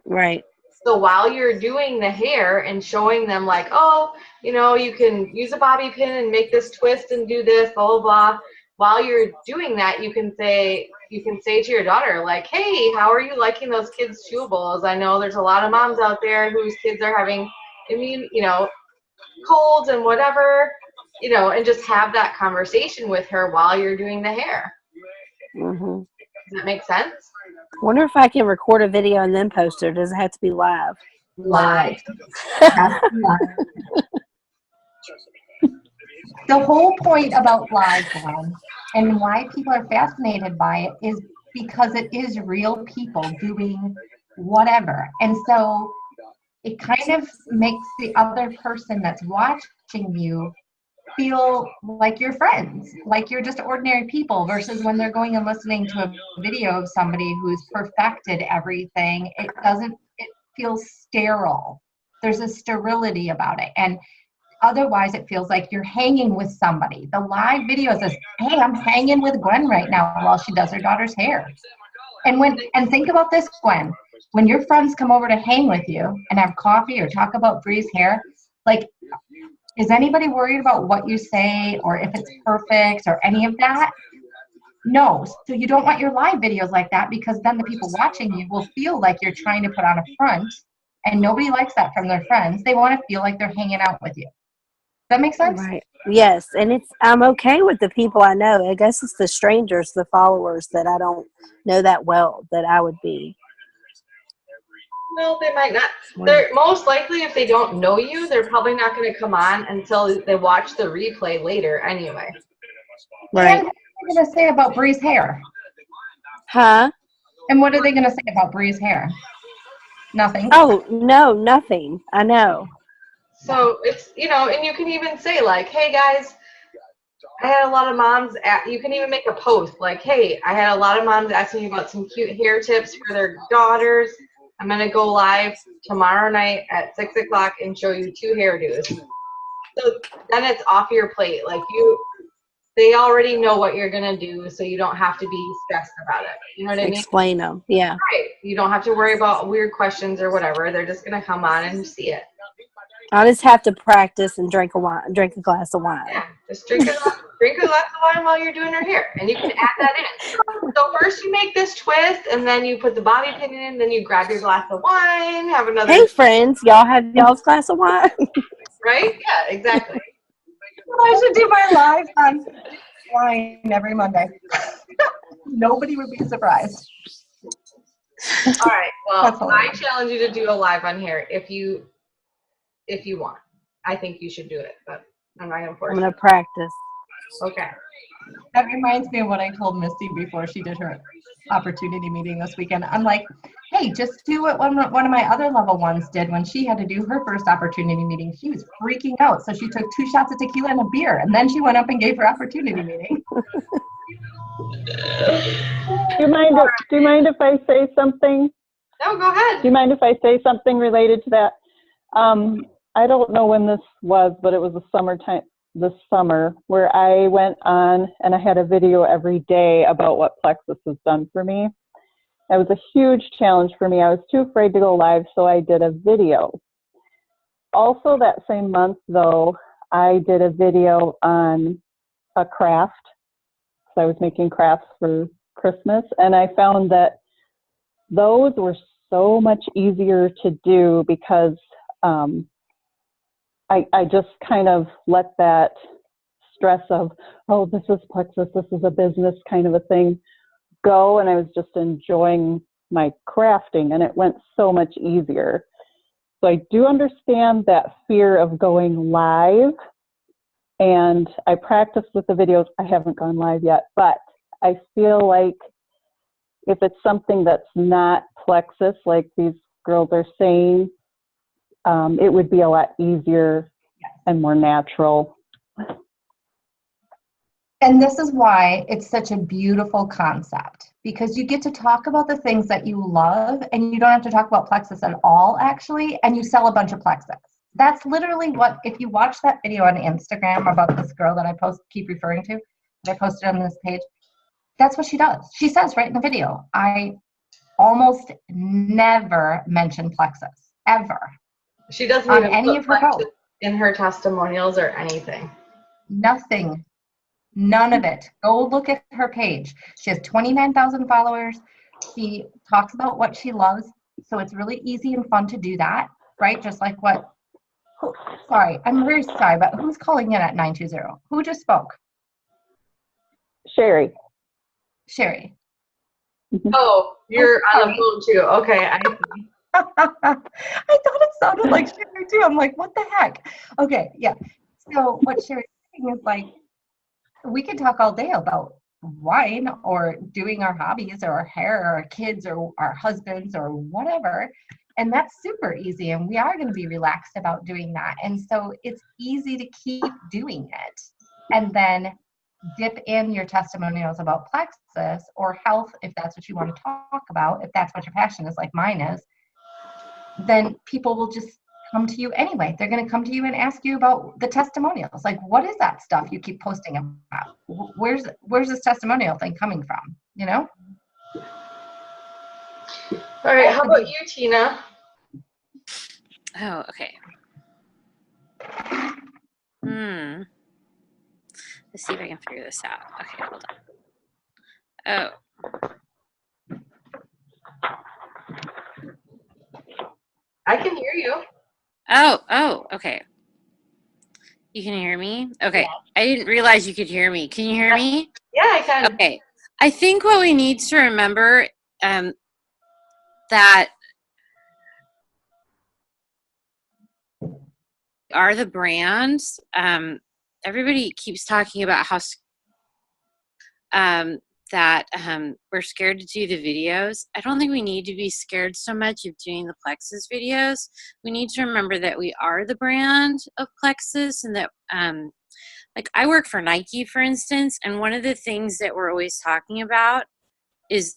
Right. So while you're doing the hair and showing them, like, oh, you know, you can use a bobby pin and make this twist and do this, blah, blah, blah. While you're doing that, you can say to your daughter, like, hey, how are you liking those kids' chewables? I know there's a lot of moms out there whose kids are having colds and whatever, you know, and just have that conversation with her while you're doing the hair. Mm-hmm. Does that make sense? Wonder if I can record a video and then post it, or does it have to be live? Live. The whole point about live, Dawn, and why people are fascinated by it is because it is real people doing whatever. And so it kind of makes the other person that's watching you feel like you're friends, like you're just ordinary people, versus when they're going and listening to a video of somebody who's perfected everything, it feels sterile. There's a sterility about it. And otherwise it feels like you're hanging with somebody. The live video says, hey, I'm hanging with Gwen right now while she does her daughter's hair. And think about this, Gwen, when your friends come over to hang with you and have coffee or talk about Bree's hair, like, is anybody worried about what you say or if it's perfect or any of that? No. So you don't want your live videos like that, because then the people watching you will feel like you're trying to put on a front, and nobody likes that from their friends. They want to feel like they're hanging out with you. Does that make sense? Right. Yes, and I'm okay with the people I know. I guess it's the strangers, the followers that I don't know that well, that I would be. No, they might not. They're most likely, if they don't know you, they're probably not going to come on until they watch the replay later anyway. Right. And what are they going to say about Bree's hair? Huh? And what are they going to say about Bree's hair? Nothing. Oh, no, nothing. I know. So it's, you know, and you can even say, like, hey guys, I had a lot of moms you can even make a post like, hey, I had a lot of moms asking me about some cute hair tips for their daughters. I'm going to go live tomorrow night at 6 o'clock and show you 2 hairdos. So then it's off your plate. Like, they already know what you're going to do, so you don't have to be stressed about it. You know what I mean? Explain them. Yeah. Right. You don't have to worry about weird questions or whatever. They're just going to come on and see it. I'll just have to practice and drink a glass of wine. Yeah, just drink a glass of wine while you're doing her hair, and you can add that in. So first you make this twist, and then you put the bobby pin in, then you grab your glass of wine, have another. Hey, friends, y'all have y'all's glass of wine? Right? Yeah, exactly. I should do my live on wine every Monday. Nobody would be surprised. All right. That's Well, I challenge you to do a live on hair if you want. I think you should do it, but I'm not going to force I'm you. going to practice. Okay. That reminds me of what I told Misty before she did her opportunity meeting this weekend. I'm like, hey, just do what one of my other level ones did when she had to do her first opportunity meeting. She was freaking out, so she took 2 shots of tequila and a beer, and then she went up and gave her opportunity meeting. Do you mind if I say something? No, go ahead. Do you mind if I say something related to that? I don't know when this was, but it was this summer, where I went on and I had a video every day about what Plexus has done for me. That was a huge challenge for me. I was too afraid to go live, so I did a video. Also that same month, though, I did a video on a craft. So I was making crafts for Christmas, and I found that those were so much easier to do because I just kind of let that stress of, oh, this is Plexus, this is a business kind of a thing, go, and I was just enjoying my crafting, and it went so much easier. So I do understand that fear of going live, and I practiced with the videos. I haven't gone live yet, but I feel like if it's something that's not Plexus, like these girls are saying, it would be a lot easier and more natural. And this is why it's such a beautiful concept, because you get to talk about the things that you love, and you don't have to talk about Plexus at all, actually, and you sell a bunch of Plexus. That's literally what, if you watch that video on Instagram about this girl that I keep referring to, that I posted on this page, that's what she does. She says right in the video, I almost never mention Plexus, ever. She doesn't On even any put of her Plexus posts. in her testimonials or anything. Nothing. None of it. Go look at her page. She has 29,000 followers. She talks about what she loves. So it's really easy and fun to do that, right? Just like sorry, I'm very sorry, but who's calling in at 920? Who just spoke? Sherry. Sherry. Oh, you're on the sorry. phone too. Okay, I see. I thought it sounded like Sherry too. I'm like, what the heck? Okay, yeah. So what Sherry's saying is like, we could talk all day about wine or doing our hobbies or our hair or our kids or our husbands or whatever. And that's super easy. And we are going to be relaxed about doing that. And so it's easy to keep doing it. And then dip in your testimonials about Plexus or health, if that's what you want to talk about, if that's what your passion is, like mine is, then people will just come to you anyway. They're going to come to you and ask you about the testimonials. Like, what is that stuff you keep posting about? Where's this testimonial thing coming from? You know? All right, how about you, Tina? Oh, okay. Let's see if I can figure this out. Okay, hold on. I can hear you. Oh, okay. You can hear me? Okay. I didn't realize you could hear me. Can you hear me? Yeah, I can. Okay. I think what we need to remember that are the brands. Everybody keeps talking about how we're scared to do the videos. I don't think we need to be scared so much of doing the Plexus videos. We need to remember that we are the brand of Plexus, and that like I work for Nike, for instance, and one of the things that we're always talking about is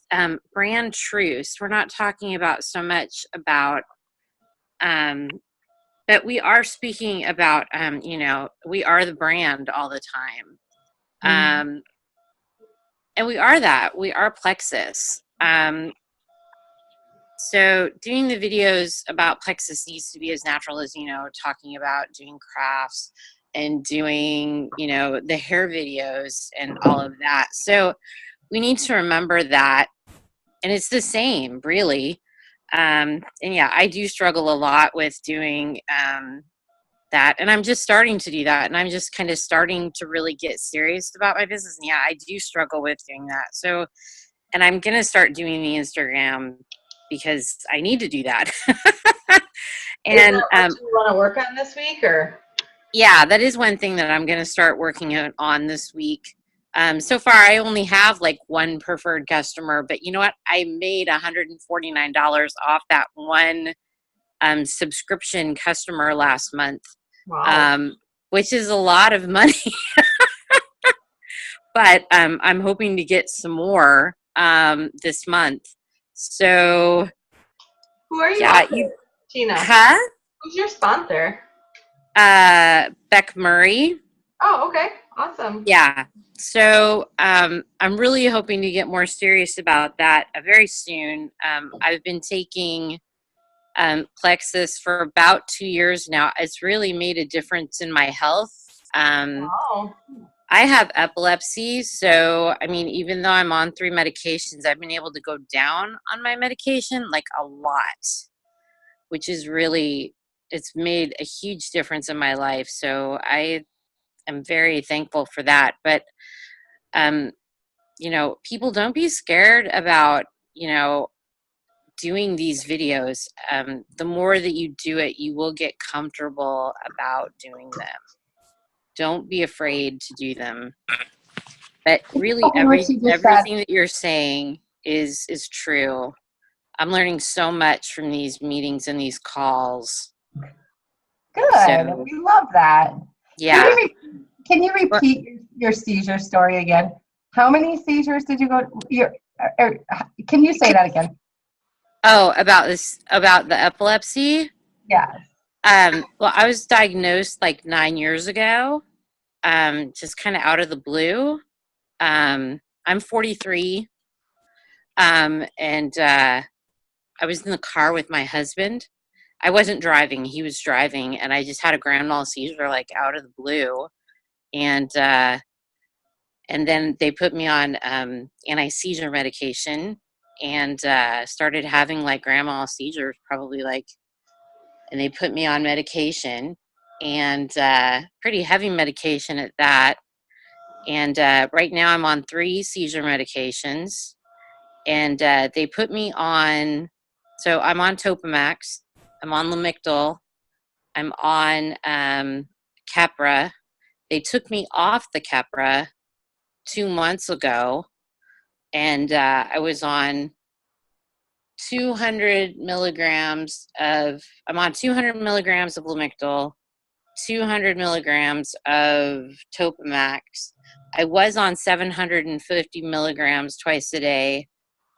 brand truth. We're not talking about so much about but we are speaking about we are the brand all the time. And we are that. We are Plexus. So doing the videos about Plexus needs to be as natural as, talking about doing crafts and doing, the hair videos and all of that. So we need to remember that. And it's the same, really. And yeah, I do struggle a lot with doing that, and I'm just starting to do that, and I'm just kind of starting to really get serious about my business. And yeah, I do struggle with doing that. So, and I'm gonna start doing the Instagram because I need to do that. And is that what you want to work on this week, or? Yeah, that is one thing that I'm gonna start working on this week. So far, I only have like one preferred customer, but you know what? I made $149 off that one subscription customer last month. Wow. Which is a lot of money. But I'm hoping to get some more this month. So Who are you? yeah, Tina. Huh? Who's your sponsor? Beck Murray. Oh, okay. Awesome. Yeah. So I'm really hoping to get more serious about that very soon. I've been taking Plexus for about 2 years now. It's really made a difference in my health. Wow. I have epilepsy, so I mean, even though I'm on 3 medications, I've been able to go down on my medication like a lot, which is really, it's made a huge difference in my life. So I am very thankful for that. But, you know, people, don't be scared about, you know, doing these videos. The more that you do it, you will get comfortable about doing them. Don't be afraid to do them. But really, everything that you're saying is true. I'm learning so much from these meetings and these calls. Good. So, We love that. yeah. Can you repeat your seizure story again? How many seizures did you go? Can you say that again? Oh, about the epilepsy? Yes. Well, I was diagnosed like 9 years ago, just kind of out of the blue. I'm 43, and I was in the car with my husband. I wasn't driving; he was driving, and I just had a grand mal seizure, like out of the blue, and then they put me on anti-seizure medication, and started having like grand mal seizures, probably like. And they put me on medication, and pretty heavy medication at that. And right now I'm on 3 seizure medications, and they put me on, so I'm on Topamax, I'm on Lamictal, I'm on Keppra. They took me off the Keppra 2 months ago, and I was on 200 milligrams of, I'm on 200 milligrams of Lamictal, 200 milligrams of Topamax. I was on 750 milligrams twice a day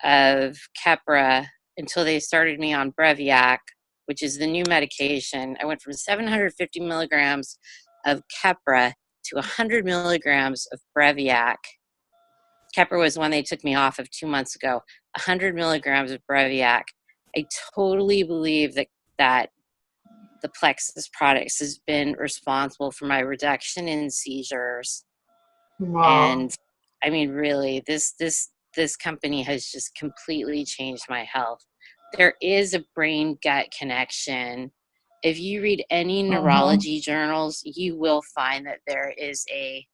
of Keppra until they started me on Breviac, which is the new medication. I went from 750 milligrams of Keppra to 100 milligrams of Breviac. Keppra was one they took me off of 2 months ago. 100 milligrams of Breviac. I totally believe that the Plexus products has been responsible for my reduction in seizures. Wow. And I mean, really, this company has just completely changed my health. There is a brain gut connection. If you read any neurology journals, you will find that there is a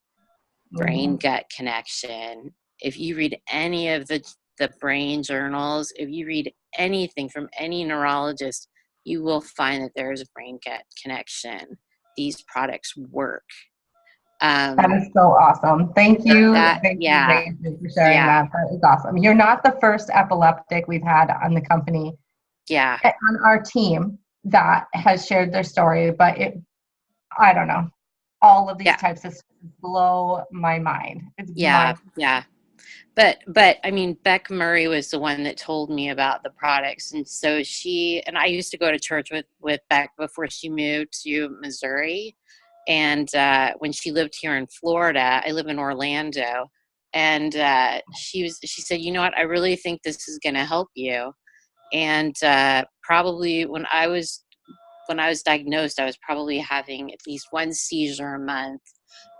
brain gut connection. If you read any of the brain journals, if you read anything from any neurologist, you will find that there is a brain gut connection. These products work. That is so awesome. Thank you. Thank you, Yeah. Rachel, for sharing that. That is awesome. You're not the first epileptic we've had on the company, on our team, that has shared their story, but I don't know. All of these types of blow my mind. It's yeah. But I mean, Beck Murray was the one that told me about the products, and so she and I used to go to church with Beck before she moved to Missouri, and when she lived here in Florida, I live in Orlando, and she said, you know what, I really think this is going to help you, and probably when I was diagnosed, I was probably having at least 1 seizure a month.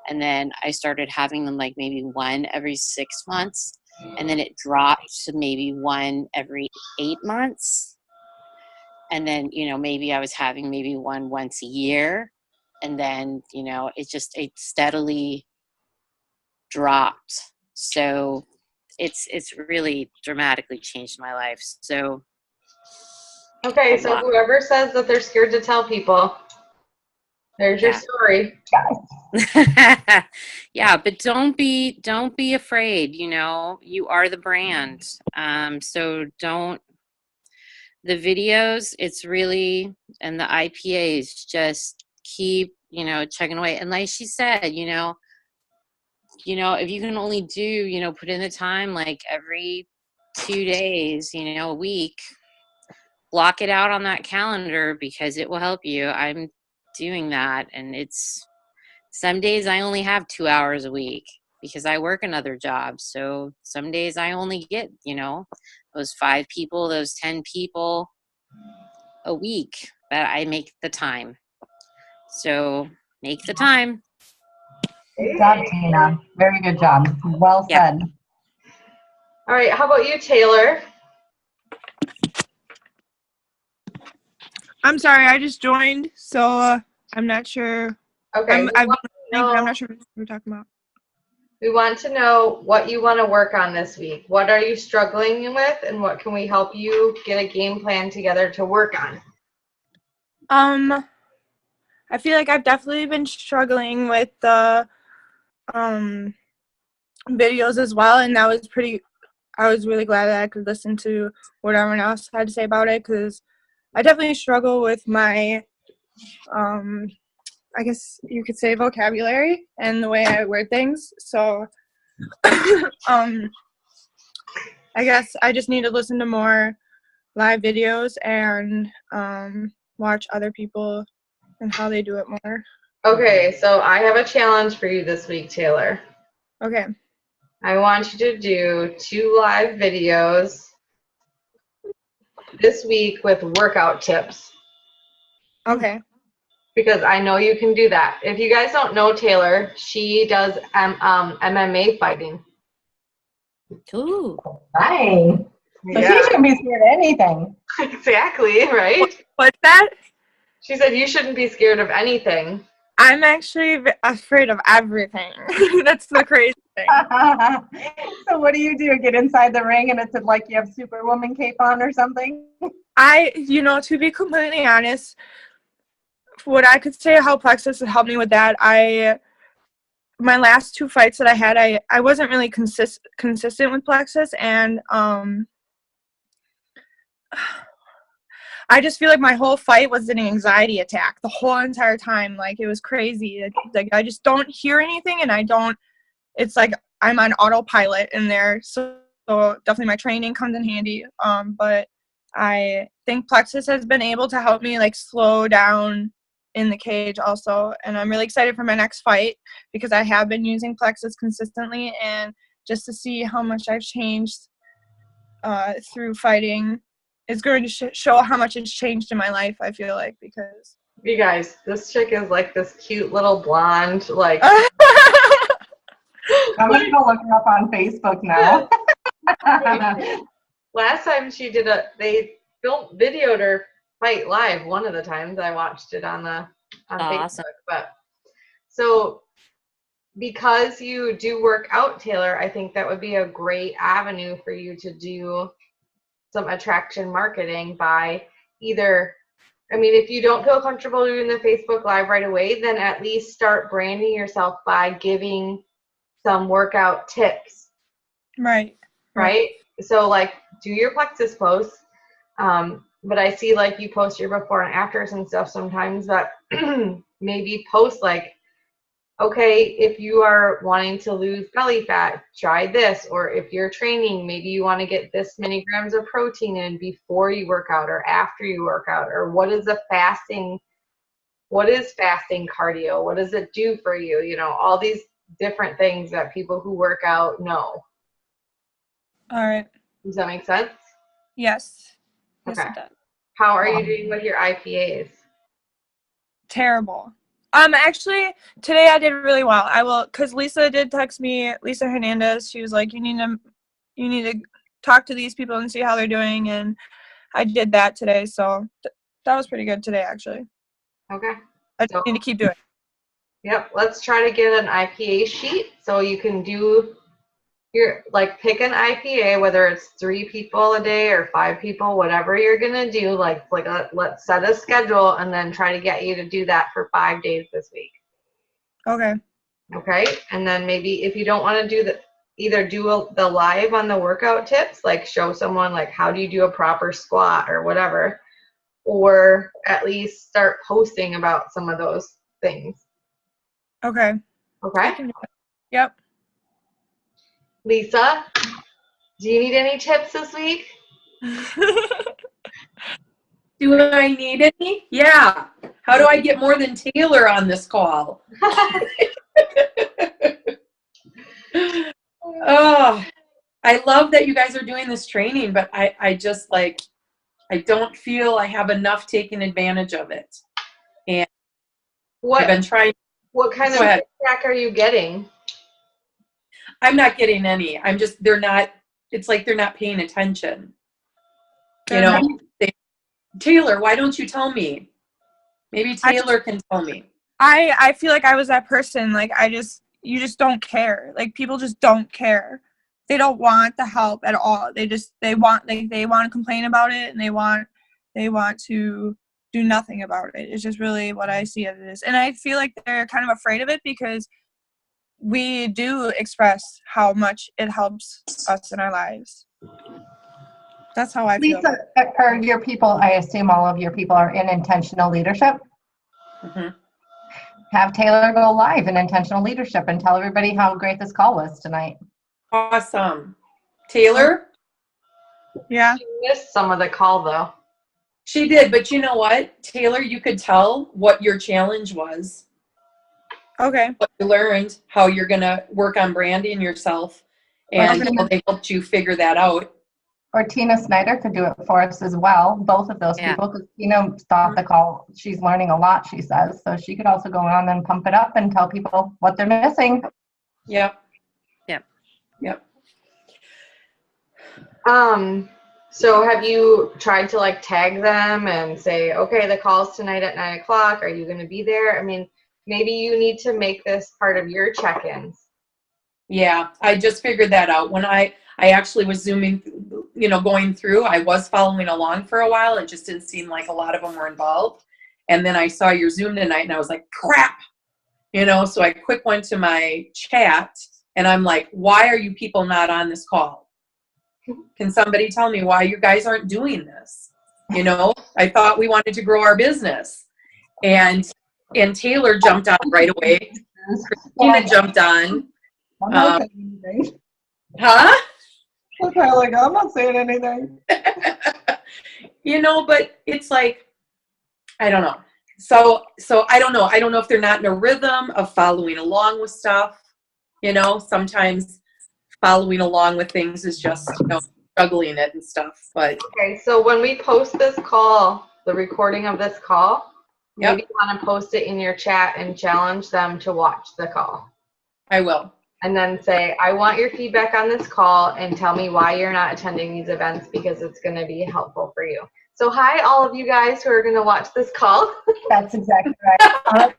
And then I started having them like maybe 1 every 6 months. And then it dropped to maybe 1 every 8 months. And then, you know, maybe I was having maybe 1 once a year. And then, you know, it steadily dropped. So it's really dramatically changed my life. So. Okay, so whoever says that they're scared to tell people, there's your story. Yeah, but don't be afraid, you know. You are the brand. So don't, the videos, it's really, and the IPAs, just keep, you know, chugging away. And like she said, you know, if you can only do, you know, put in the time like every 2 days, you know, a week, block it out on that calendar, because it will help you. I'm doing that, and it's, some days I only have 2 hours a week because I work another job. So some days I only get, you know, those 5 people, those 10 people a week, but I make the time. So make the time. Good job, Tina. Very good job. Well said. All right, how about you, Taylor? I'm sorry, I just joined, so I'm not sure. Okay. I've been I'm know, not sure what we're talking about. we want to know what you want to work on this week. What are you struggling with, and what can we help you get a game plan together to work on? I feel like I've definitely been struggling with the videos as well, and I was really glad that I could listen to what everyone else had to say about it, because I definitely struggle with my I guess you could say vocabulary and the way I word things. So I guess I just need to listen to more live videos and watch other people and how they do it more. Okay, so I have a challenge for you this week, Taylor. Okay. I want you to do 2 live videos this week with workout tips, Okay. because I know you can do that. If you guys don't know Taylor, she does MMA fighting. Ooh. Dang. So she shouldn't be scared of anything. Exactly, right? What's that? She said you shouldn't be scared of anything. I'm actually afraid of everything. That's the crazy thing. So what do? Get inside the ring and it's like you have Superwoman cape on or something? To be completely honest, what I could say how Plexus has helped me with that, my last 2 fights that I had, I wasn't really consistent with Plexus, and I just feel like my whole fight was an anxiety attack the whole entire time. Like, it was crazy. Like, I just don't hear anything, and it's like I'm on autopilot in there. So definitely my training comes in handy. But I think Plexus has been able to help me, like, slow down in the cage also. And I'm really excited for my next fight, because I have been using Plexus consistently, and just to see how much I've changed through fighting is going to show how much it's changed in my life, I feel like, because You guys, this chick is like this cute little blonde, like. I'm gonna go look her up on Facebook now. Last time she did they videoed her fight live. One of the times I watched it on Awesome. Facebook. But so because you do work out, Taylor, I think that would be a great avenue for you to do some attraction marketing by either. I mean, if you don't feel comfortable doing the Facebook Live right away, then at least start branding yourself by giving some workout tips. Right. So, like, do your Plexus posts, but I see, like, you post your before and afters and stuff sometimes, but maybe post, like, okay, if you are wanting to lose belly fat, try this. Or if you're training, maybe you want to get this many grams of protein in before you work out or after you work out. Or what is fasting cardio? What does it do for you? You know, all these different things that people who work out know. All right. Does that make sense? Yes. Okay. Yes, it does. How are you doing with your IPAs? Terrible. Actually, today I did really well. Because Lisa did text me, Lisa Hernandez. She was like, you need to talk to these people and see how they're doing, and I did that today. So that was pretty good today, actually. Okay. I just need to keep doing it. Yep. Let's try to get an IPA sheet so you can do pick an IPA, whether it's 3 people a day or 5 people, whatever you're gonna do. Let's set a schedule and then try to get you to do that for 5 days this week. Okay. Okay. And then maybe if you don't want to do either do the live on the workout tips, like show someone like how do you do a proper squat or whatever, or at least start posting about some of those things. Okay. Okay. Yep. Lisa, do you need any tips this week? Do I need any? Yeah. How do I get more than Taylor on this call? Oh, I love that you guys are doing this training, but I just I don't feel I have enough taken advantage of it. And I've been trying. What kind of feedback are you getting? I'm not getting any. It's like they're not paying attention. You know, Taylor, why don't you tell me? Maybe Taylor can tell me. I feel like I was that person. Like you just don't care. Like people just don't care. They don't want the help at all. They want to complain about it, and they want to do nothing about it. It's just really what I see it is. And I feel like they're kind of afraid of it because we do express how much it helps us in our lives. That's how I feel. Lisa, are your people, I assume all of your people are in intentional leadership? Mm-hmm. Have Taylor go live in intentional leadership and tell everybody how great this call was tonight. Awesome. Taylor? Yeah. She missed some of the call though. She did, but you know what? Taylor, you could tell what your challenge was. Okay. What you learned, how you're going to work on branding yourself, and how they helped you figure that out. Or Tina Snyder could do it for us as well. Both of those people, because Tina stopped the call. She's learning a lot, she says. So she could also go on and pump it up and tell people what they're missing. Yep. Yep. Yep. So have you tried to like tag them and say, okay, the call's tonight at 9 o'clock. Are you going to be there? I mean, maybe you need to make this part of your check-ins. Yeah, I just figured that out. When I actually was zooming, going through, I was following along for a while. It just didn't seem like a lot of them were involved. And then I saw your Zoom tonight and I was like, crap, so I quick went to my chat and I'm like, why are you people not on this call? Can somebody tell me why you guys aren't doing this? I thought we wanted to grow our business. And Taylor jumped on right away. Christina jumped on. I'm not saying anything. Huh? Okay, like, I'm not saying anything. But it's like, I don't know. So I don't know. I don't know if they're not in a rhythm of following along with stuff. Sometimes following along with things is just, juggling it and stuff. But okay, so when we post this call, the recording of this call, maybe you want to post it in your chat and challenge them to watch the call. I will. And then say, I want your feedback on this call and tell me why you're not attending these events because it's going to be helpful for you. So hi, all of you guys who are going to watch this call. That's exactly right.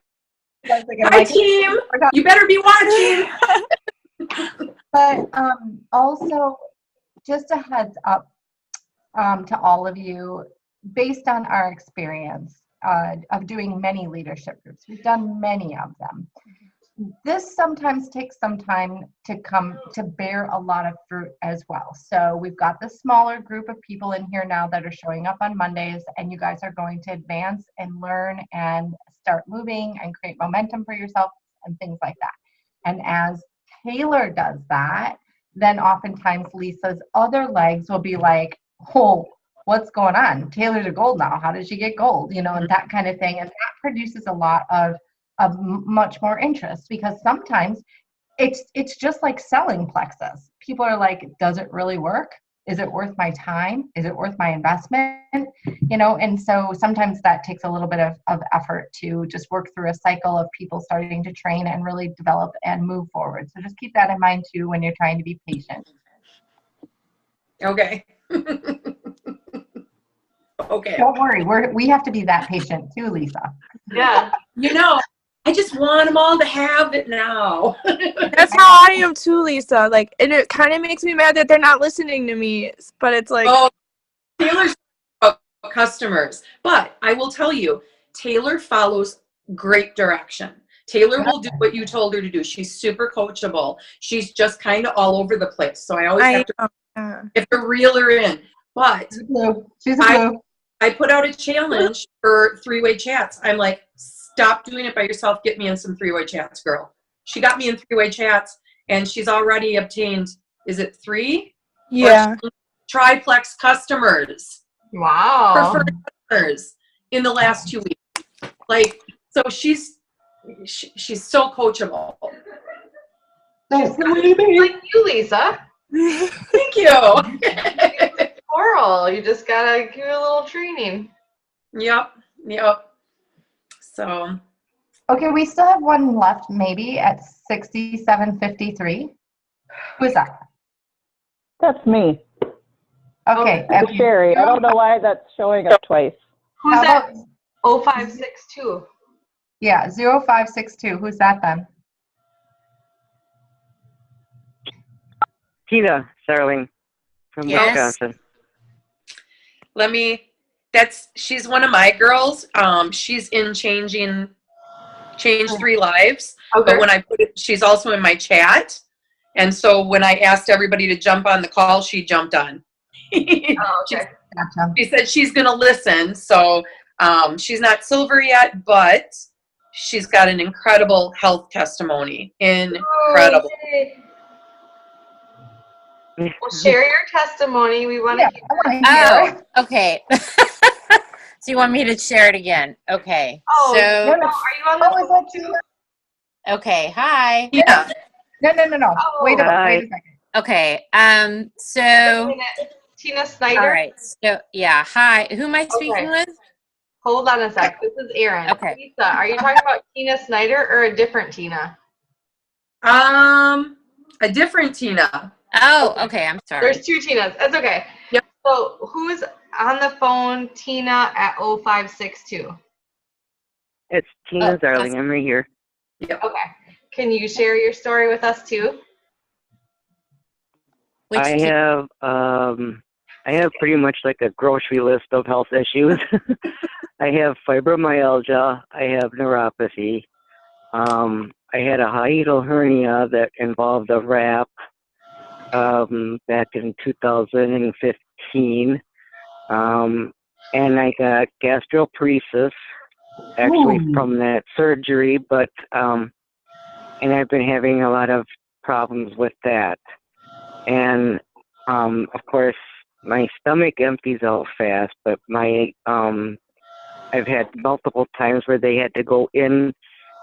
Hi, team. You better be watching. But also, just a heads up to all of you, based on our experience of doing many leadership groups, we've done many of them. This sometimes takes some time to come to bear a lot of fruit as well. So we've got this smaller group of people in here now that are showing up on Mondays, and you guys are going to advance and learn and start moving and create momentum for yourself and things like that. And as Taylor does that, then oftentimes Lisa's other legs will be like, oh, what's going on? Taylor's a gold now. How did she get gold? And that kind of thing. And that produces a lot of much more interest, because sometimes it's just like selling Plexus. People are like, does it really work? Is it worth my time? Is it worth my investment? And so sometimes that takes a little bit of effort to just work through a cycle of people starting to train and really develop and move forward. So just keep that in mind too when you're trying to be patient. Okay. Okay. Don't worry, we have to be that patient too, Lisa. Yeah. I just want them all to have it now. That's how I am too, Lisa. Like, and it kind of makes me mad that they're not listening to me. But it's like, Taylor's about customers. But I will tell you, Taylor follows great direction. Taylor will do what you told her to do. She's super coachable. She's just kind of all over the place. So I always have to reel her in. But she's a glue. I put out a challenge for three-way chats. I'm like, stop doing it by yourself. Get me in some three-way chats, girl. She got me in three-way chats, and she's already obtained, is it 3? Yeah. Triplex customers. Wow. Preferred customers in the last 2 weeks. Like, so she's so coachable. She's like you, Lisa. Thank you. Oral. You just gotta give her a little training. Yep. So. Okay, we still have one left, maybe at 67:53. Who is that? That's me. Okay. It's Sherry. I don't know why that's showing up twice. Who's that? 0562. Yeah, 0562. Who's that then? Tina Starling from Yes. Wisconsin. She's one of my girls. She's in Change 3 Lives. Okay. But when I put it, she's also in my chat. And so when I asked everybody to jump on the call, she jumped on. Oh, okay. Gotcha. She said she's going to listen. So she's not silver yet, but she's got an incredible health testimony. Incredible. Oh, yay. Well, share your testimony. We want to hear. I want to hear. Oh, okay. So you want me to share it again? Okay. Oh, So, no, are you on the Oh, is that Tina? okay. Hi. Yeah. No. Oh. Wait a Hi. second. Okay. So, Wait a minute. Tina Snyder. all right. So, yeah. Hi. Who am I speaking Okay. with? Hold on a sec. This is Erin. Okay. Lisa, are you talking about Tina Snyder or a different Tina? A different Tina. Oh, okay. I'm sorry. There's two Tinas. That's okay. Yep. So who's on the phone? Tina at 0562. It's Tina Oh, Darling. I'm right here. Okay. Can you share your story with us too? Which I have pretty much like a grocery list of health issues. I have fibromyalgia. I have neuropathy. I had a hiatal hernia that involved a wrap back in 2015. And I got gastroparesis actually from that surgery, but and I've been having a lot of problems with that. And of course, my stomach empties out fast, but I've had multiple times where they had to go in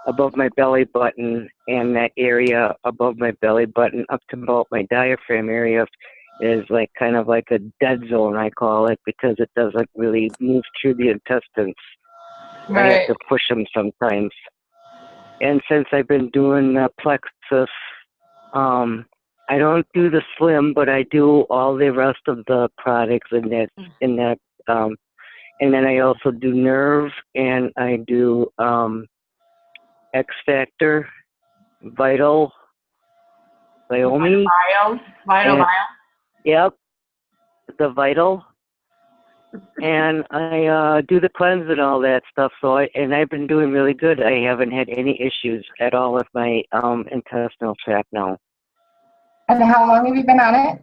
above my belly button, and that area above my belly button up to about my diaphragm area is like kind of like a dead zone, I call it, because it doesn't really move through the intestines. I have to push them sometimes. And since I've been doing Plexus, I don't do the Slim, but I do all the rest of the products in that. And then I also do Nerve, and I do X Factor, Vital, Viomi. Vital. Yep, the Vital. And I do the cleanse and all that stuff. So I've been doing really good. I haven't had any issues at all with my intestinal tract now. And how long have you been on it?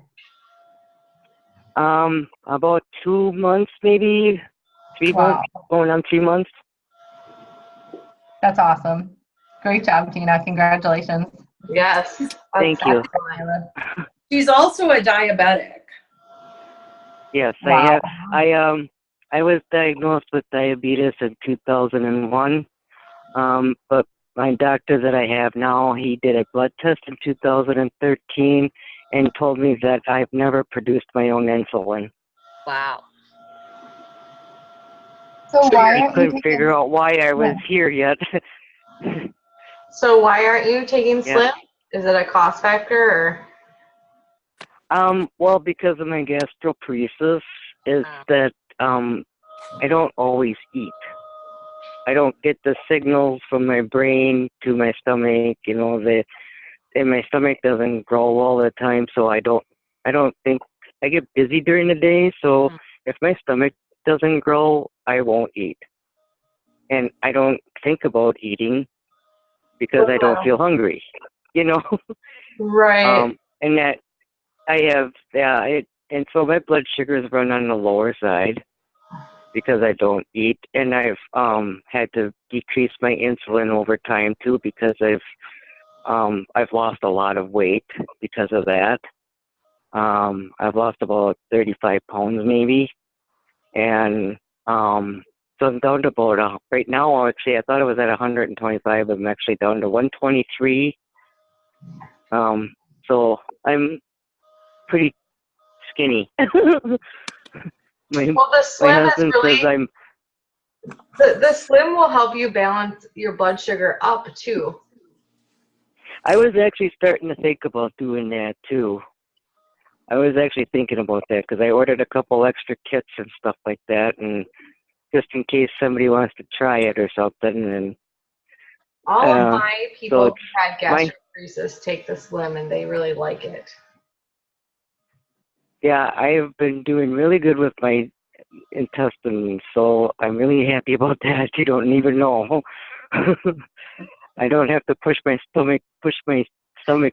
About 2 months, maybe 3 months, going on 3 months. That's awesome. Great job, Tina. Congratulations. Yes. Thank you. She's also a diabetic. Yes, Wow. I was diagnosed with diabetes in 2001, but my doctor that I have now, he did a blood test in 2013 and told me that I've never produced my own insulin. Wow. So why I aren't you couldn't taking? figure out why I was here yet. So why aren't you taking Yeah. Slim? Is it a cost factor or? Well, because of my gastroparesis, is that I don't always eat. I don't get the signals from my brain to my stomach, and my stomach doesn't grow all the time, so I don't think I get busy during the day, so if my stomach doesn't grow, I won't eat. And I don't think about eating because I don't feel hungry, Right. And that I have, and so my blood sugars run on the lower side because I don't eat, and I've had to decrease my insulin over time too because I've lost a lot of weight because of that. I've lost about 35 pounds maybe, and so I'm down to about right now. Actually, I thought I was at 125. I'm actually down to 123. So I'm pretty skinny. Well, the Slim is really. The Slim will help you balance your blood sugar up too. I was actually starting to think about doing that too. I was actually thinking about that because I ordered a couple extra kits and stuff like that, and just in case somebody wants to try it or something. And All of Uh, my people who it's had my- gastroparesis take the Slim and they really like it. Yeah, I've been doing really good with my intestines, so I'm really happy about that. You don't even know. I don't have to push my stomach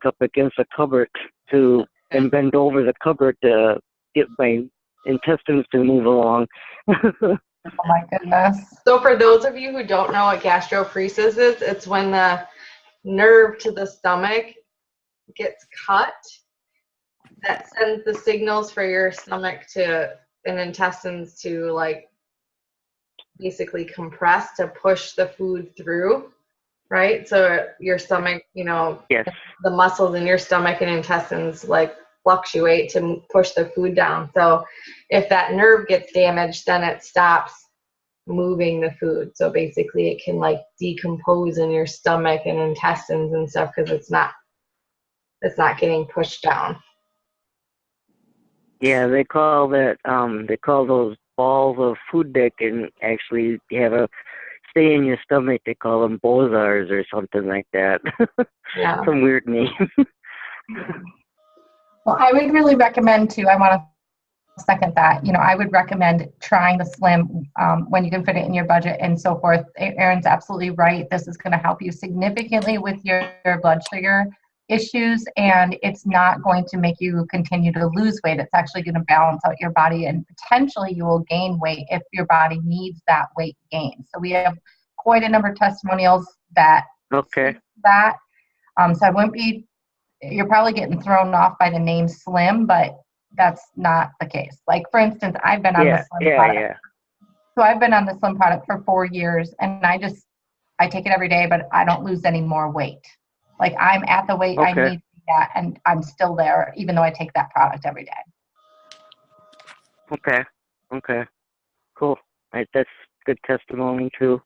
up against a cupboard and bend over the cupboard to get my intestines to move along. Oh my goodness. So for those of you who don't know what gastroparesis is, it's when the nerve to the stomach gets cut that sends the signals for your stomach and intestines to like basically compress to push the food through, right? So your stomach, Yes. the muscles in your stomach and intestines like fluctuate to push the food down. So if that nerve gets damaged, then it stops moving the food. So basically it can like decompose in your stomach and intestines and stuff because it's not getting pushed down. Yeah, they call those balls of food that can actually stay in your stomach, they call them bozars or something like that. Yeah. Some weird name. Well, I would really recommend too, I want to second that, I would recommend trying the Slim when you can fit it in your budget and so forth. Erin's absolutely right. This is going to help you significantly with your blood sugar issues, and it's not going to make you continue to lose weight. It's actually going to balance out your body, and potentially you will gain weight if your body needs that weight gain. So we have quite a number of testimonials that Okay. that. So I wouldn't be, you're probably getting thrown off by the name Slim, but that's not the case. Like for instance, I've been on the Slim product. Yeah. So I've been on the Slim product for 4 years, and I take it every day, but I don't lose any more weight. Like I'm at the weight I Okay. need to be at, and I'm still there, even though I take that product every day. Okay. Cool. That's good testimony too.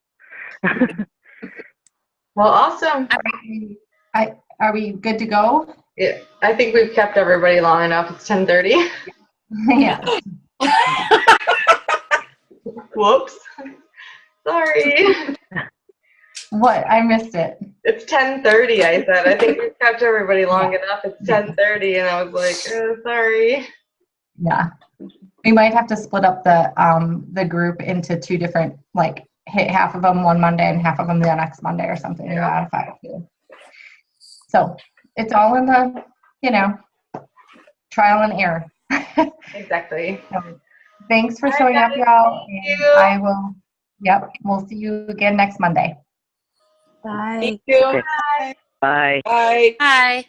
Well, awesome. Are we good to go? Yeah, I think we've kept everybody long enough. It's 10:30. Yeah. Whoops. Sorry. What? I missed it. It's 10:30, I said. I think we've kept everybody long enough. It's 10:30, and I was like, sorry. Yeah. We might have to split up the group into two different, like hit half of them one Monday and half of them the next Monday or something. Yeah. If I have to. So it's all in the, trial and error. Exactly. So, thanks for Bye, showing up, guys. y'all. Thank And you. We'll see you again next Monday. Bye. Thank you. Okay. Bye. Bye. Hi.